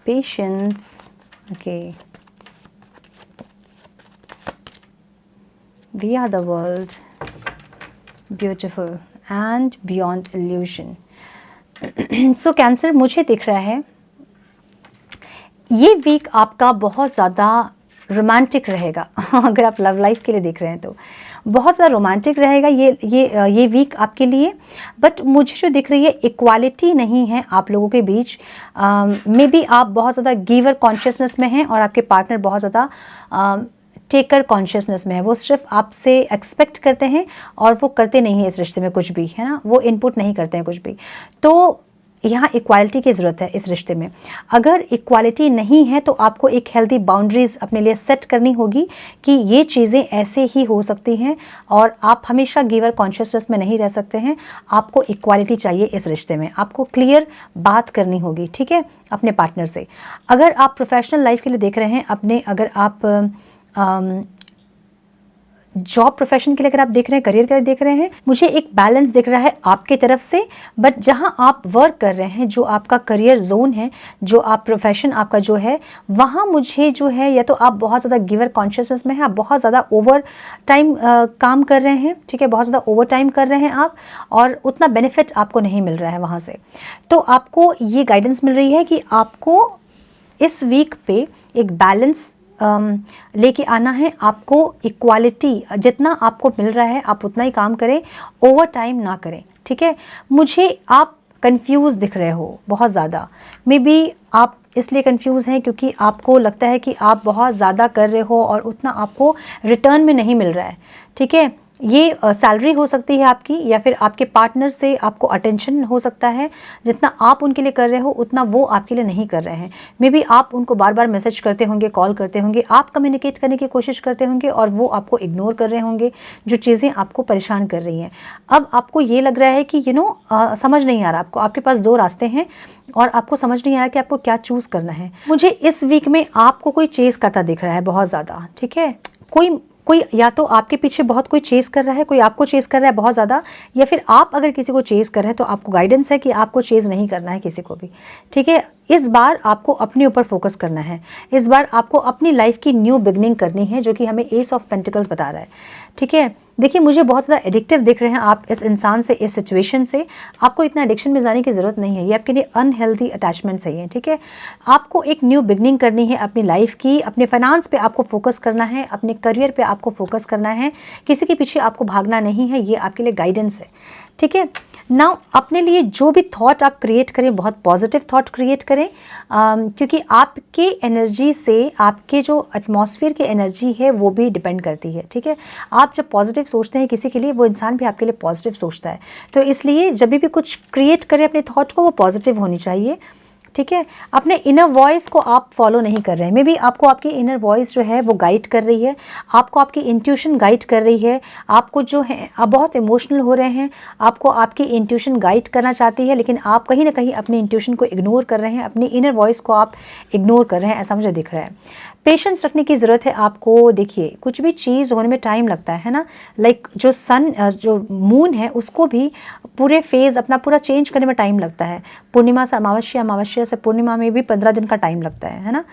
patience, okay, we are the world, beautiful and beyond illusion। So cancer, मुझे दिख रहा है ये वीक आपका बहुत ज़्यादा रोमांटिक रहेगा अगर आप लव लाइफ के लिए देख रहे हैं तो बहुत ज़्यादा रोमांटिक रहेगा ये वीक आपके लिए। बट मुझे जो दिख रही है इक्वालिटी नहीं है आप लोगों के बीच। मे बी आप बहुत ज़्यादा गिवर कॉन्शियसनेस में हैं और आपके पार्टनर बहुत ज़्यादा टेकर कॉन्शियसनेस में है। वो सिर्फ आपसे एक्सपेक्ट करते हैं और वो करते नहीं है इस रिश्ते में कुछ भी, है ना, वो इनपुट नहीं करते हैं कुछ भी। तो यहाँ इक्वालिटी की ज़रूरत है इस रिश्ते में। अगर इक्वालिटी नहीं है तो आपको एक हेल्दी बाउंड्रीज अपने लिए सेट करनी होगी कि ये चीज़ें ऐसे ही हो सकती हैं और आप हमेशा गिवर कॉन्शियसनेस में नहीं रह सकते हैं। आपको इक्वालिटी चाहिए इस रिश्ते में, आपको क्लियर बात करनी होगी, ठीक है, अपने पार्टनर से। अगर आप प्रोफेशनल लाइफ के लिए देख रहे हैं अगर आप जॉब प्रोफेशन के लिए अगर आप देख रहे हैं, करियर के लिए देख रहे हैं, मुझे एक बैलेंस दिख रहा है आपके तरफ से। बट जहां आप वर्क कर रहे हैं, जो आपका करियर जोन है, जो आप प्रोफेशन आपका जो है, वहां मुझे जो है या तो आप बहुत ज़्यादा गिवर कॉन्शियसनेस में हैं, आप बहुत ज़्यादा ओवर टाइम काम कर रहे हैं, ठीक है, बहुत ज़्यादा ओवर टाइम कर रहे हैं आप, और उतना बेनिफिट आपको नहीं मिल रहा है वहाँ से। तो आपको ये गाइडेंस मिल रही है कि आपको इस वीक पे एक बैलेंस लेके आना है। आपको इक्वालिटी जितना आपको मिल रहा है आप उतना ही काम करें, ओवर टाइम ना करें, ठीक है। मुझे आप कंफ्यूज दिख रहे हो बहुत ज़्यादा। मे बी आप इसलिए कंफ्यूज हैं क्योंकि आपको लगता है कि आप बहुत ज़्यादा कर रहे हो और उतना आपको रिटर्न में नहीं मिल रहा है, ठीक है। ये सैलरी हो सकती है आपकी, या फिर आपके पार्टनर से आपको अटेंशन हो सकता है। जितना आप उनके लिए कर रहे हो उतना वो आपके लिए नहीं कर रहे हैं। मे बी आप उनको बार बार मैसेज करते होंगे, कॉल करते होंगे, आप कम्युनिकेट करने की कोशिश करते होंगे और वो आपको इग्नोर कर रहे होंगे, जो चीज़ें आपको परेशान कर रही हैं। अब आपको ये लग रहा है कि समझ नहीं आ रहा आपको, आपके पास दो रास्ते हैं और आपको समझ नहीं आ रहा कि आपको क्या चूज़ करना है। मुझे इस वीक में आपको कोई चेस करता दिख रहा है बहुत ज़्यादा, ठीक है। कोई या तो आपके पीछे बहुत कोई चेस कर रहा है, कोई आपको चेस कर रहा है बहुत ज़्यादा, या फिर आप अगर किसी को चेस कर रहे हैं तो आपको गाइडेंस है कि आपको चेस नहीं करना है किसी को भी, ठीक है। इस बार आपको अपने ऊपर फोकस करना है। इस बार आपको अपनी लाइफ की न्यू बिगनिंग करनी है, जो कि हमें एस ऑफ पेंटिकल्स बता रहा है, ठीक है। देखिए, मुझे बहुत ज़्यादा एडिक्टिव दिख रहे हैं आप इस इंसान से, इस सिचुएशन से। आपको इतना एडिक्शन में जाने की ज़रूरत नहीं है, ये आपके लिए अनहेल्दी अटैचमेंट सही है, ठीक है। आपको एक न्यू बिगनिंग करनी है अपनी लाइफ की। अपने फाइनेंस पे आपको फोकस करना है, अपने करियर पे आपको फोकस करना है, किसी के पीछे आपको भागना नहीं है। ये आपके लिए गाइडेंस है, ठीक है। नाउ अपने लिए जो भी थॉट आप क्रिएट करें, बहुत पॉजिटिव थॉट क्रिएट करें, क्योंकि आपके एनर्जी से आपके जो एटमॉस्फेयर की एनर्जी है वो भी डिपेंड करती है, ठीक है। आप जब पॉजिटिव सोचते हैं किसी के लिए, वो इंसान भी आपके लिए पॉजिटिव सोचता है। तो इसलिए जब भी कुछ क्रिएट करें अपने थॉट को, वो पॉजिटिव होनी चाहिए, ठीक है। अपने इनर वॉइस को आप फॉलो नहीं कर रहे हैं। मे बी आपको आपकी इनर वॉइस जो है वो गाइड कर रही है, आपको आपकी इंट्यूशन गाइड कर रही है। आपको जो है, आप बहुत इमोशनल हो रहे हैं, आपको आपकी इंट्यूशन गाइड करना चाहती है, लेकिन आप कहीं ना कहीं अपनी इंट्यूशन को इग्नोर कर रहे हैं, अपनी इनर वॉइस को आप इग्नोर कर रहे हैं, ऐसा मुझे दिख रहा है। पेशेंस रखने की ज़रूरत है आपको। देखिए, कुछ भी चीज़ होने में टाइम लगता है ना। लाइक जो मून है उसको भी पूरे फेज़ अपना पूरा चेंज करने में टाइम लगता है। पूर्णिमा से अमावस्या, अमावस्या से पूर्णिमा में भी 15 दिन का टाइम लगता है ना।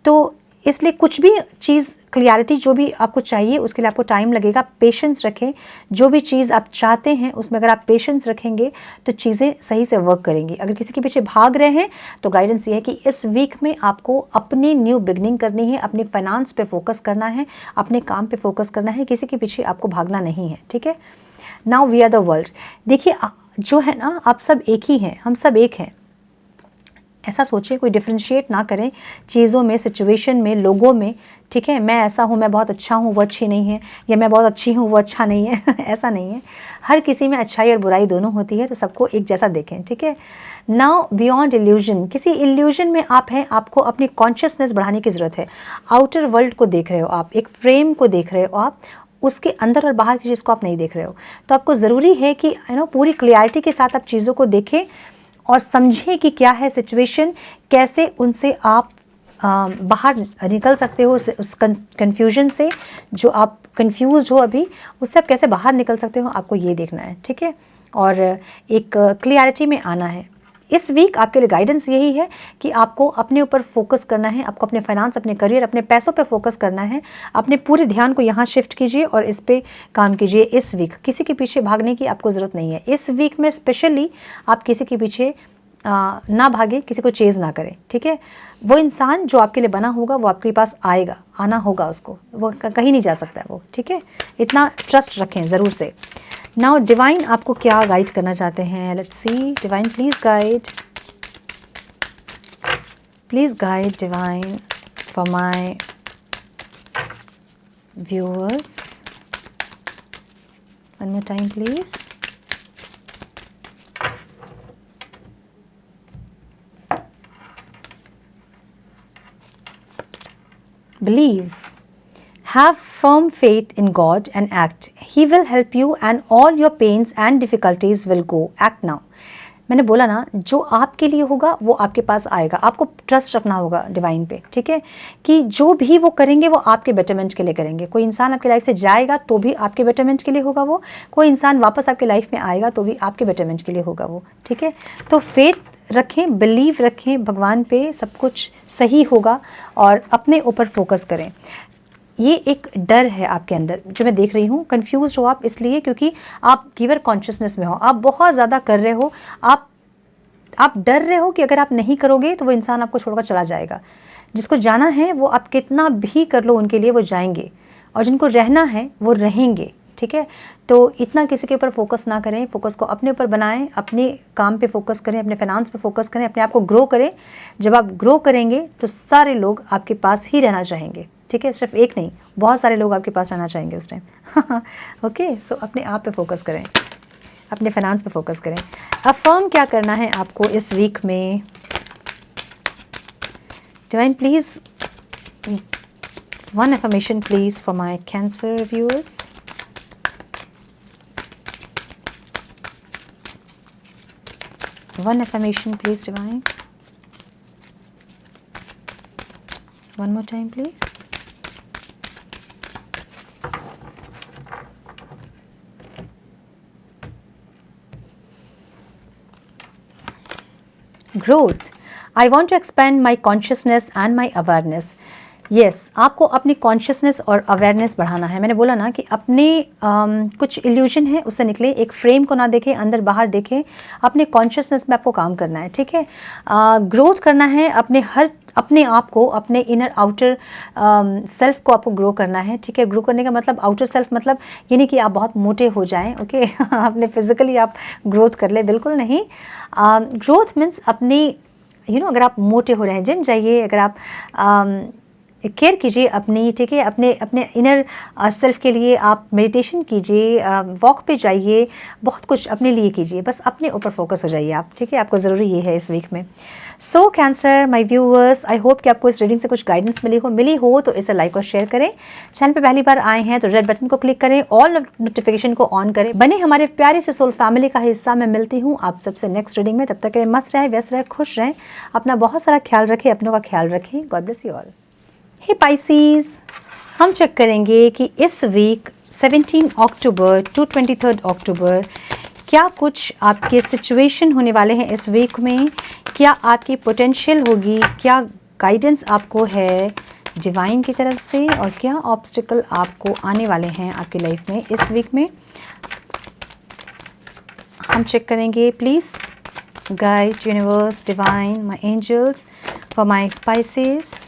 तो इसलिए कुछ भी चीज़ क्लियरिटी जो भी आपको चाहिए उसके लिए आपको टाइम लगेगा। पेशेंस रखें। जो भी चीज़ आप चाहते हैं उसमें अगर आप पेशेंस रखेंगे तो चीज़ें सही से वर्क करेंगी। अगर किसी के पीछे भाग रहे हैं तो गाइडेंस ये है कि इस वीक में आपको अपनी न्यू बिगनिंग करनी है, अपने फाइनेंस पे फोकस करना है, अपने काम पे फोकस करना है, किसी के पीछे आपको भागना नहीं है, ठीक है। Now we are the world. देखिए, जो है ना, आप सब एक ही हैं, हम सब एक हैं। ऐसा सोचिए, कोई डिफ्रेंशिएट ना करें चीज़ों में, सिचुएशन में, लोगों में, ठीक है। मैं ऐसा हूँ, मैं बहुत अच्छा हूँ, वो अच्छी नहीं है, या मैं बहुत अच्छी हूँ, वो अच्छा नहीं है ऐसा नहीं है। हर किसी में अच्छाई और बुराई दोनों होती है, तो सबको एक जैसा देखें, ठीक है। नाउ बियॉन्ड इल्यूजन, किसी इल्यूजन में आप हैं, आपको अपनी कॉन्शियसनेस बढ़ाने की ज़रूरत है। आउटर वर्ल्ड को देख रहे हो आप, एक फ्रेम को देख रहे हो आप, उसके अंदर और बाहर की चीज़ को आप नहीं देख रहे हो। तो आपको ज़रूरी है कि पूरी क्लियरिटी के साथ आप चीज़ों को देखें और समझें कि क्या है सिचुएशन, कैसे उनसे आप बाहर निकल सकते हो, उस कन्फ्यूजन से, जो आप कंफ्यूज हो अभी, उससे आप कैसे बाहर निकल सकते हो, आपको ये देखना है, ठीक है। और एक क्लियरिटी में आना है। इस वीक आपके लिए गाइडेंस यही है कि आपको अपने ऊपर फोकस करना है, आपको अपने फाइनेंस, अपने करियर, अपने पैसों पे फोकस करना है। अपने पूरे ध्यान को यहाँ शिफ्ट कीजिए और इस पे काम कीजिए। इस वीक किसी के पीछे भागने की आपको ज़रूरत नहीं है। इस वीक में स्पेशली आप किसी के पीछे ना भागे, किसी को चेज़ ना करे, ठीक है। वो इंसान जो आपके लिए बना होगा वो आपके पास आएगा, आना होगा उसको, वो कहीं नहीं जा सकता है वो, ठीक है। इतना ट्रस्ट रखें ज़रूर से। नाउ डिवाइन आपको क्या गाइड करना चाहते हैं, let's see. Divine please guide divine for my viewers, one more time please. Believe, have firm faith in God and act. He will help you and all your pains and difficulties will go. Act now. मैंने बोला ना, जो आपके लिए होगा वो आपके पास आएगा। आपको ट्रस्ट रखना होगा डिवाइन पे, ठीक है, कि जो भी वो करेंगे वो आपके बेटरमेंट के लिए करेंगे। कोई इंसान आपकी लाइफ से जाएगा तो भी आपके बेटरमेंट के लिए होगा वो, कोई इंसान वापस आपकी लाइफ में आएगा तो भी आपके बेटरमेंट के लिए होगा वो, ठीक है। तो फेथ रखें, बिलीव रखें भगवान पे, सब कुछ सही होगा और अपने ऊपर फोकस करें। ये एक डर है आपके अंदर जो मैं देख रही हूँ, कंफ्यूज हो आप इसलिए क्योंकि आप गिवर कॉन्शियसनेस में हो, आप बहुत ज़्यादा कर रहे हो, आप डर रहे हो कि अगर आप नहीं करोगे तो वो इंसान आपको छोड़कर चला जाएगा। जिसको जाना है वो आप कितना भी कर लो उनके लिए वो जाएंगे, और जिनको रहना है वो रहेंगे, ठीक है। तो इतना किसी के ऊपर फोकस ना करें, फोकस को अपने ऊपर बनाएं, अपने काम पे फोकस करें, अपने फाइनेंस पे फोकस करें, अपने आप को ग्रो करें। जब आप ग्रो करेंगे तो सारे लोग आपके पास ही रहना चाहेंगे, ठीक है। सिर्फ एक नहीं, बहुत सारे लोग आपके पास रहना चाहेंगे उस टाइम। ओके, सो अपने आप पे फोकस करें, अपने फाइनेंस पे फोकस करें। अफर्म क्या करना है आपको इस वीक में, divine please one affirmation please for my cancer viewers. One affirmation please divine. One more time please. Growth. I want to expand my consciousness and my awareness. Yes, आपको अपनी कॉन्शियसनेस और अवेयरनेस बढ़ाना है। मैंने बोला ना कि अपने कुछ इल्यूजन है उससे निकले, एक फ्रेम को ना देखें, अंदर बाहर देखें, अपने कॉन्शियसनेस में आपको काम करना है, ठीक है। ग्रोथ करना है अपने आप को, अपने इनर आउटर सेल्फ को आपको ग्रो करना है, ठीक है। ग्रो करने का मतलब आउटर सेल्फ मतलब ये नहीं कि आप बहुत मोटे हो जाएं, ओके। अपने फिजिकली आप ग्रोथ कर ले, बिल्कुल नहीं। ग्रोथ मीन्स अपनी अगर आप मोटे हो रहे हैं जिम जाइए, अगर आप केयर कीजिए अपनी, ठीक है। अपने इनर सेल्फ के लिए आप मेडिटेशन कीजिए, वॉक पे जाइए, बहुत कुछ अपने लिए कीजिए, बस अपने ऊपर फोकस हो जाइए आप, ठीक है। आपको ज़रूरी ये है इस वीक में। So Cancer my viewers, I hope कि आपको इस रीडिंग से कुछ गाइडेंस मिली हो तो इसे लाइक और शेयर करें। चैनल पे पहली बार आए हैं तो रेड बटन को क्लिक करें, ऑल नोटिफिकेशन को ऑन करें, बने हमारे प्यारे से सोल फैमिली का हिस्सा। मैं मिलती हूँ आप सबसे नेक्स्ट रीडिंग में, तब तक के लिए मस्त रहें, व्यस्त रहें, खुश रहें, अपना बहुत सारा ख्याल रखें, अपनों का ख्याल रखें। God bless you all. Hey Pisces, हम चेक करेंगे कि इस वीक 17 अक्टूबर टू 23 अक्टूबर क्या कुछ आपके सिचुएशन होने वाले हैं इस वीक में, क्या आपकी पोटेंशियल होगी, क्या गाइडेंस आपको है डिवाइन की तरफ से, और क्या ऑब्स्टिकल आपको आने वाले हैं आपकी लाइफ में इस वीक में। हम चेक करेंगे। Please guide universe, divine, my angels for my Pisces.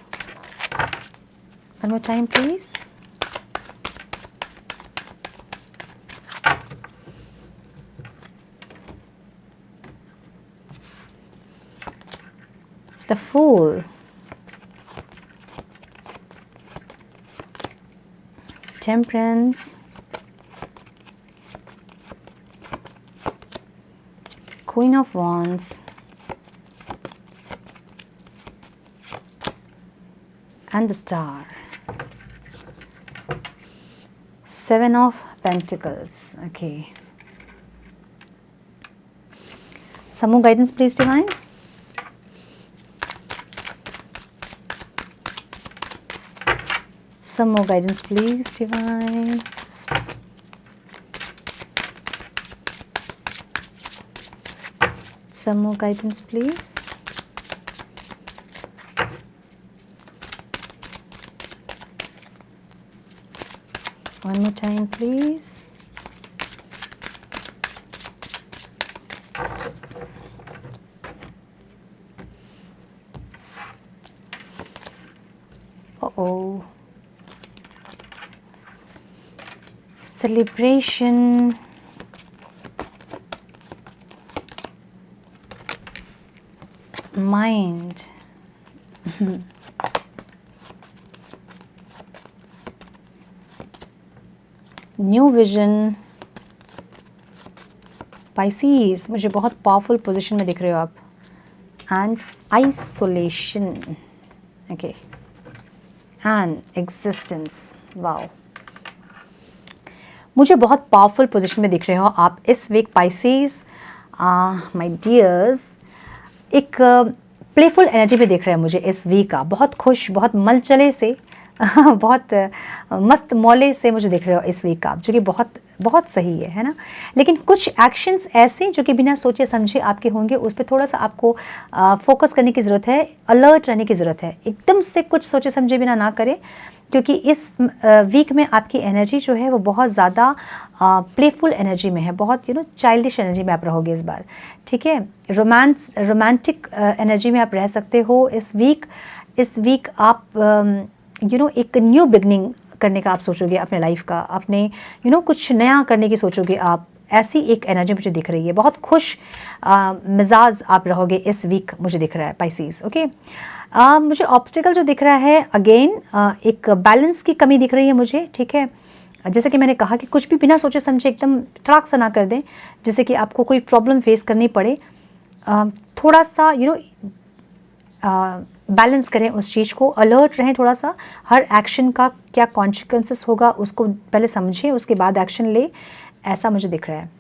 One more time please. The Fool, Temperance, Queen of Wands, and the Star. 7 of Pentacles. Okay. Some more guidance, please, Divine. Some more guidance, please, Divine. Some more guidance, please. One more time, please. Oh celebration, mind, new vision, Pisces, मुझे बहुत पावरफुल पोजीशन में दिख रहे हो आप, and isolation, okay, and existence, wow, मुझे बहुत पावरफुल पोजीशन में दिख रहे हो आप इस वीक पाइसीज माय डियर्स। एक प्लेफुल एनर्जी में दिख रहा है मुझे इस वीक का, बहुत खुश, बहुत मलचले से बहुत मस्त मौले से मुझे दिख रहे हो इस वीक का, जो कि बहुत बहुत सही है ना। लेकिन कुछ एक्शंस ऐसे जो कि बिना सोचे समझे आपके होंगे, उस पर थोड़ा सा आपको फोकस करने की ज़रूरत है, अलर्ट रहने की ज़रूरत है। एकदम से कुछ सोचे समझे बिना ना करें, क्योंकि इस वीक में आपकी एनर्जी जो है वो बहुत ज़्यादा प्लेफुल एनर्जी में है, बहुत चाइल्डिश एनर्जी में आप रहोगे इस बार, ठीक है। रोमांटिक एनर्जी में आप रह सकते हो इस वीक आप एक न्यू बिगनिंग करने का आप सोचोगे अपने लाइफ का, अपने कुछ नया करने की सोचोगे आप, ऐसी एक एनर्जी मुझे दिख रही है। बहुत खुश मिजाज आप रहोगे इस वीक, मुझे दिख रहा है पाइसीज, ओके। मुझे ऑब्स्टिकल जो दिख रहा है, अगेन एक बैलेंस की कमी दिख रही है मुझे, ठीक है। जैसे कि मैंने कहा कि कुछ भी बिना सोचे समझे एकदम तड़ाक सा ना कर दें, जिससे कि आपको कोई प्रॉब्लम फेस करनी पड़े। थोड़ा सा बैलेंस करें उस चीज़ को, अलर्ट रहें थोड़ा सा, हर एक्शन का क्या कॉन्सिक्वेंसेस होगा उसको पहले समझें, उसके बाद एक्शन ले, ऐसा मुझे दिख रहा है।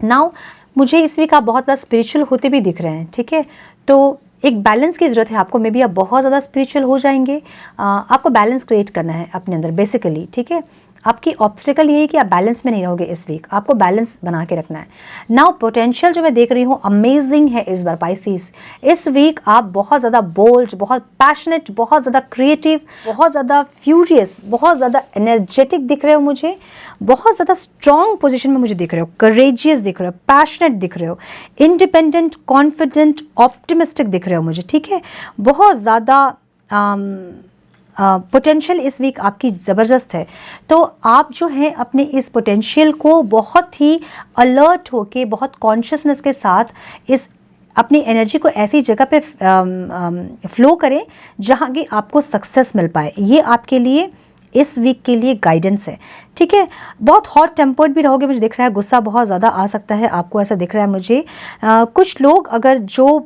नाउ मुझे इस वीक आप बहुत ज़्यादा स्पिरिचुअल होते भी दिख रहे हैं, ठीक है। तो एक बैलेंस की ज़रूरत है आपको, मे बी आप बहुत ज़्यादा स्पिरिचुअल हो जाएंगे, आपको बैलेंस क्रिएट करना है अपने अंदर बेसिकली, ठीक है। आपकी ऑब्स्टिकल ये है कि आप बैलेंस में नहीं रहोगे इस वीक, आपको बैलेंस बना के रखना है। नाउ पोटेंशियल जो मैं देख रही हूँ अमेजिंग है इस बार पाइसीज। इस वीक आप बहुत ज़्यादा बोल्ड, बहुत पैशनेट, बहुत ज़्यादा क्रिएटिव, बहुत ज़्यादा फ्यूरियस, बहुत ज़्यादा एनर्जेटिक दिख रहे हो मुझे, बहुत ज़्यादा स्ट्रॉन्ग पोजीशन में मुझे दिख रहे हो, करेजियस दिख रहे हो, पैशनेट दिख रहे हो, इंडिपेंडेंट, कॉन्फिडेंट, ऑप्टिमिस्टिक दिख रहे हो मुझे, ठीक है। बहुत ज़्यादा पोटेंशियल इस वीक आपकी ज़बरदस्त है। तो आप जो है अपने इस पोटेंशियल को बहुत ही अलर्ट होके, बहुत कॉन्शियसनेस के साथ इस अपनी एनर्जी को ऐसी जगह पे फ्लो करें जहाँ की आपको सक्सेस मिल पाए। ये आपके लिए इस वीक के लिए गाइडेंस है, ठीक है। बहुत हॉट टेम्पर्ड भी रहोगे मुझे दिख रहा है, गुस्सा बहुत ज़्यादा आ सकता है आपको, ऐसा दिख रहा है मुझे। कुछ लोग अगर जो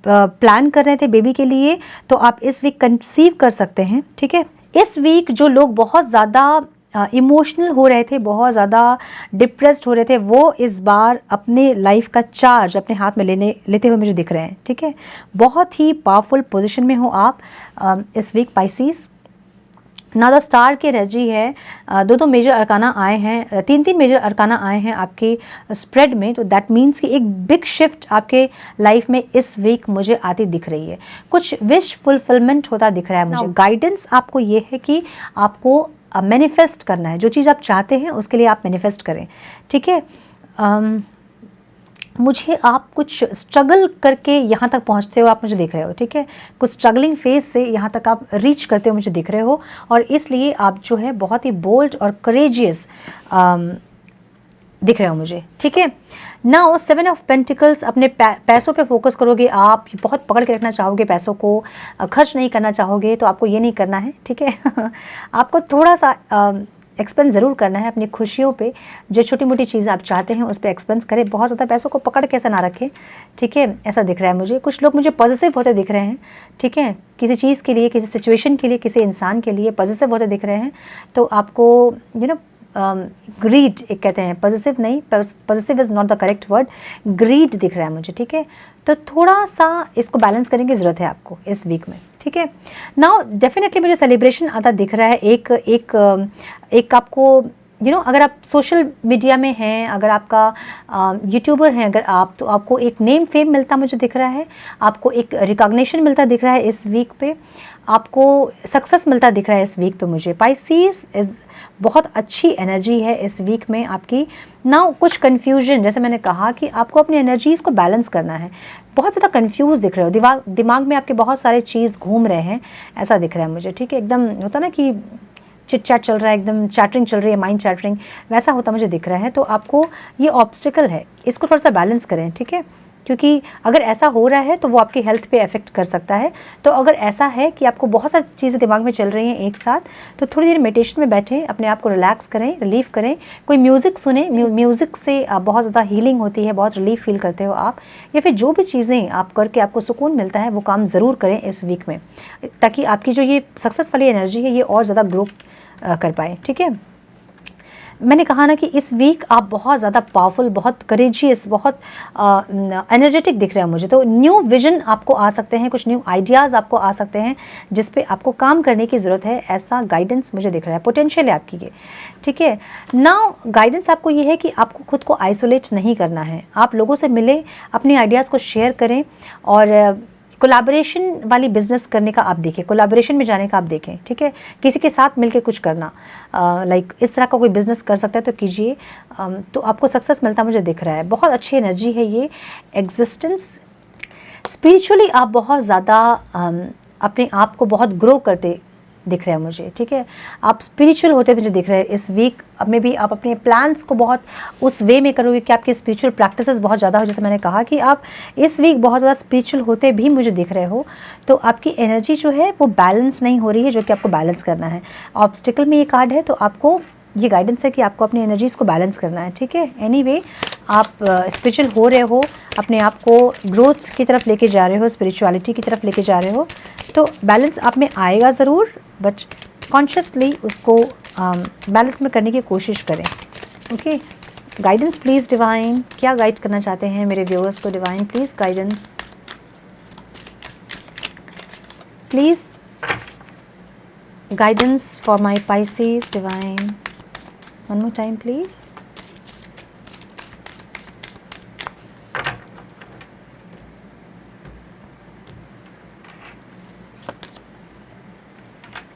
प्लान कर रहे थे बेबी के लिए, तो आप इस वीक कंसीव कर सकते हैं, ठीक है। इस वीक जो लोग बहुत ज़्यादा इमोशनल हो रहे थे, बहुत ज़्यादा डिप्रेस्ड हो रहे थे, वो इस बार अपने लाइफ का चार्ज अपने हाथ में लेते हुए मुझे दिख रहे हैं, ठीक है। बहुत ही पावरफुल पोजीशन में हो आप इस वीक पाइसीज। ना द स्टार की एनर्जी है, दो मेजर अरकाना आए हैं, तीन मेजर अरकाना आए हैं आपके स्प्रेड में, तो दैट मीन्स कि एक बिग शिफ्ट आपके लाइफ में इस वीक मुझे आती दिख रही है। कुछ विश फुलफिलमेंट होता दिख रहा है मुझे। गाइडेंस आपको ये है कि आपको मैनिफेस्ट करना है, जो चीज़ आप चाहते हैं उसके लिए आप मैनिफेस्ट करें, ठीक है। मुझे आप कुछ स्ट्रगल करके यहाँ तक पहुँचते हो आप मुझे दिख रहे हो, ठीक है। कुछ स्ट्रगलिंग फेज से यहाँ तक आप रीच करते हो मुझे दिख रहे हो, और इसलिए आप जो है बहुत ही बोल्ड और करेजियस दिख रहे हो मुझे, ठीक है। नाउ 7 ऑफ पेंटिकल्स, अपने पैसों पे फोकस करोगे आप, बहुत पकड़ के रखना चाहोगे पैसों को, खर्च नहीं करना चाहोगे, तो आपको ये नहीं करना है, ठीक है। आपको थोड़ा सा एक्सपेंस ज़रूर करना है अपनी खुशियों पे, जो छोटी मोटी चीज़ें आप चाहते हैं उस पर एक्सपेंस करें, बहुत ज़्यादा पैसों को पकड़ के ऐसा ना रखें, ठीक है। ऐसा दिख रहा है मुझे। कुछ लोग मुझे पॉजिटिव होते दिख रहे हैं, ठीक है, किसी चीज़ के लिए, किसी सिचुएशन के लिए, किसी इंसान के लिए पॉजिटिव होते दिख रहे हैं, तो आपको ग्रीड एक कहते हैं, पॉजिटिव नहीं, positive is not the correct word, greed दिख रहा है मुझे, ठीक है। तो थोड़ा सा इसको बैलेंस करने की ज़रूरत है आपको इस वीक में, ठीक है। नाउ डेफिनेटली मुझे सेलिब्रेशन आता दिख रहा है, एक आपको अगर आप सोशल मीडिया में हैं, अगर आपका यूट्यूबर हैं अगर आप, तो आपको एक नेम फेम मिलता मुझे दिख रहा है, आपको एक रिकॉग्निशन मिलता दिख रहा है इस वीक पे, आपको सक्सेस मिलता दिख रहा है इस वीक पे मुझे। पाइसेस इज़ बहुत अच्छी एनर्जी है इस वीक में आपकी ना। कुछ कन्फ्यूजन, जैसे मैंने कहा कि आपको अपनी एनर्जीज़ को बैलेंस करना है। बहुत ज़्यादा कंफ्यूज दिख रहे हो, दिमाग में आपके बहुत सारे चीज़ घूम रहे हैं, ऐसा दिख रहा है मुझे। ठीक है, एकदम होता ना कि चिट चैट चल रहा है, एकदम चैटरिंग चल रही है, माइंड चैटरिंग, वैसा होता मुझे दिख रहा है। तो आपको ये ऑब्स्टिकल है, इसको थोड़ा सा बैलेंस करें। ठीक है, क्योंकि अगर ऐसा हो रहा है तो वो आपकी हेल्थ पे अफेक्ट कर सकता है। तो अगर ऐसा है कि आपको बहुत सारी चीज़ें दिमाग में चल रही हैं एक साथ, तो थोड़ी देर मेडिटेशन में बैठें, अपने आप को रिलैक्स करें, रिलीफ करें, कोई म्यूज़िक सुने। म्यूज़िक से बहुत ज़्यादा हीलिंग होती है, बहुत रिलीफ फील करते हो आप, या फिर जो भी चीज़ें आप करके आपको सुकून मिलता है वो काम ज़रूर करें इस वीक में, ताकि आपकी जो ये सक्सेस वाली एनर्जी है ये और ज़्यादा ग्रो कर पाए। ठीक है, मैंने कहा ना कि इस वीक आप बहुत ज़्यादा पावरफुल, बहुत करेजियस, बहुत एनर्जेटिक दिख रहे हैं मुझे। तो न्यू विजन आपको आ सकते हैं, कुछ न्यू आइडियाज़ आपको आ सकते हैं जिस पे आपको काम करने की ज़रूरत है, ऐसा गाइडेंस मुझे दिख रहा है, पोटेंशियल है आपकी ये। ठीक है, नाउ गाइडेंस आपको ये है कि आपको खुद को आइसोलेट नहीं करना है, आप लोगों से मिलें, अपने आइडियाज़ को शेयर करें, और कोलैबोरेशन वाली बिजनेस करने का आप देखें, कोलैबोरेशन में जाने का आप देखें। ठीक है, किसी के साथ मिलके कुछ करना, लाइक इस तरह का कोई बिजनेस कर सकता है तो कीजिए, तो आपको सक्सेस मिलता मुझे दिख रहा है। बहुत अच्छी एनर्जी है ये एग्जिस्टेंस। स्पिरिचुअली आप बहुत ज़्यादा अपने आप को बहुत ग्रो करते दिख रहे हैं मुझे। ठीक है, आप स्पिरिचुअल होते मुझे दिख रहे हैं इस वीक में भी। आप अपने प्लान्स को बहुत उस वे में करोगे कि आपकी स्पिरिचुअल प्रैक्टिसेस बहुत ज़्यादा हो। जैसे मैंने कहा कि आप इस वीक बहुत ज़्यादा स्पिरिचुअल होते भी मुझे दिख रहे हो, तो आपकी एनर्जी जो है वो बैलेंस नहीं हो रही है, जो कि आपको बैलेंस करना है। ऑब्स्टिकल में ये कार्ड है, तो आपको ये गाइडेंस है कि आपको अपनी एनर्जीज़ को बैलेंस करना है। ठीक है, एनीवे आप स्पिरिचुअल हो रहे हो, अपने आप को ग्रोथ की तरफ लेके जा रहे हो, स्पिरिचुअलिटी की तरफ लेके जा रहे हो, तो बैलेंस आप में आएगा ज़रूर, बट कॉन्शियसली उसको बैलेंस में करने की कोशिश करें। ओके, गाइडेंस प्लीज़ डिवाइन, क्या गाइड करना चाहते हैं मेरे व्यूअर्स को divine? Please guidance, please guidance for my Pisces divine, one more time please।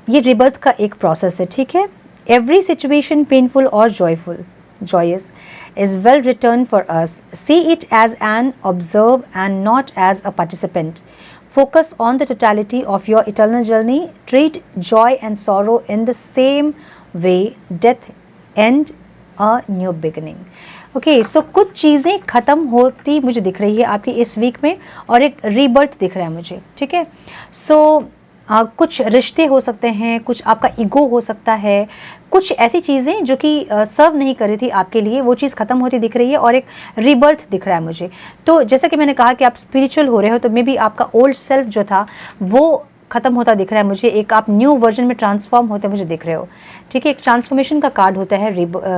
ये रिबर्थ का एक प्रोसेस है। ठीक है, एवरी सिचुएशन पेनफुल और Joyce is well written for us. See it as an observer and not as a participant. Focus on the totality of your eternal journey. Treat joy and sorrow in the same way. Death and a new beginning. Okay, so कुछ चीज़ें ख़त्म होती मुझे दिख रही है आपकी इस वीक में, और एक रीबर्थ दिख रहा है मुझे। ठीक है, सो कुछ रिश्ते हो सकते हैं, कुछ आपका ईगो हो सकता है, कुछ ऐसी चीज़ें जो कि सर्व नहीं कर रही थी आपके लिए, वो चीज़ ख़त्म होती दिख रही है, और एक रीबर्थ दिख रहा है मुझे। तो जैसा कि मैंने कहा कि आप स्पिरिचुअल हो रहे हो, तो मे बी आपका ओल्ड सेल्फ जो था वो ख़त्म होता दिख रहा है मुझे, एक आप न्यू वर्जन में ट्रांसफॉर्म होते मुझे दिख रहे हो। ठीक है, एक ट्रांसफॉर्मेशन का कार्ड होता है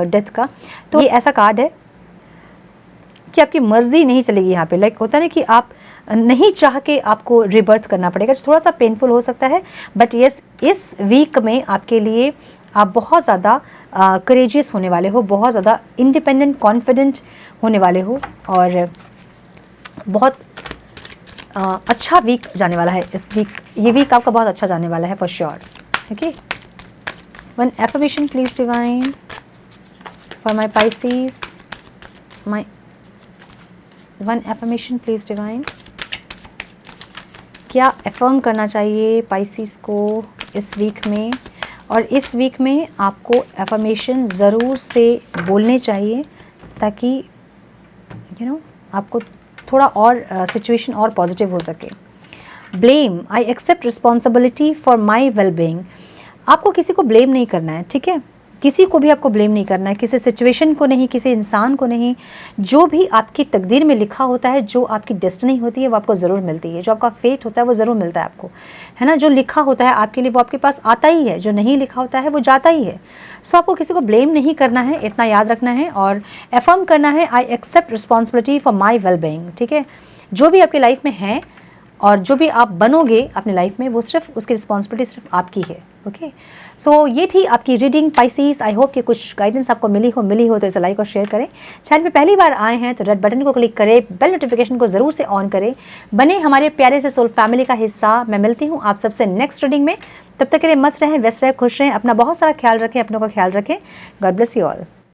डेथ का, तो ये ऐसा कार्ड है कि आपकी मर्जी नहीं चलेगी यहाँ पे। लाइक होता है ना कि आप नहीं चाह के आपको रिबर्थ करना पड़ेगा, जो थोड़ा सा पेनफुल हो सकता है, बट यस इस वीक में आपके लिए आप बहुत ज़्यादा करेजियस होने वाले हो, बहुत ज़्यादा इंडिपेंडेंट कॉन्फिडेंट होने वाले हो, और बहुत अच्छा वीक जाने वाला है इस वीक। ये वीक आपका बहुत अच्छा जाने वाला है for sure. Okay, one affirmation please divine for my Pisces, my one affirmation please divine. क्या एफर्म करना चाहिए Pisces को इस वीक में, और इस वीक में आपको एफर्मेशन ज़रूर से बोलने चाहिए, ताकि आपको थोड़ा और सिचुएशन और पॉजिटिव हो सके। Blame, I accept responsibility for my wellbeing. आपको किसी को ब्लेम नहीं करना है। ठीक है, किसी को भी आपको ब्लेम नहीं करना है, किसी सिचुएशन को नहीं, किसी इंसान को नहीं। जो भी आपकी तकदीर में लिखा होता है, जो आपकी डेस्टिनी होती है वो आपको ज़रूर मिलती है, जो आपका फेट होता है वो ज़रूर मिलता है आपको, है ना। जो लिखा होता है आपके लिए वो आपके पास आता ही है, जो नहीं लिखा होता है वो जाता ही है। सो आपको किसी को ब्लेम नहीं करना है, इतना याद रखना है, और एफर्म करना है I accept responsibility for my wellbeing. ठीक है, जो भी आपकी लाइफ में है और जो भी आप बनोगे अपनी लाइफ में, वो सिर्फ उसकी रिस्पॉन्सिबिलिटी सिर्फ आपकी है। ओके, सो ये थी आपकी रीडिंग पाइसेस। आई होप कि कुछ गाइडेंस आपको मिली हो तो इसे लाइक और शेयर करें। चैनल पे पहली बार आए हैं तो रेड बटन को क्लिक करें, बेल नोटिफिकेशन को ज़रूर से ऑन करें, बने हमारे प्यारे से सोल फैमिली का हिस्सा। मैं मिलती हूँ आप सबसे नेक्स्ट रीडिंग में। तब तक के लिए मस्त रहें, व्यस्त रहें, खुश रहें, अपना बहुत सारा ख्याल रखें, अपनों का ख्याल रखें। God bless you all.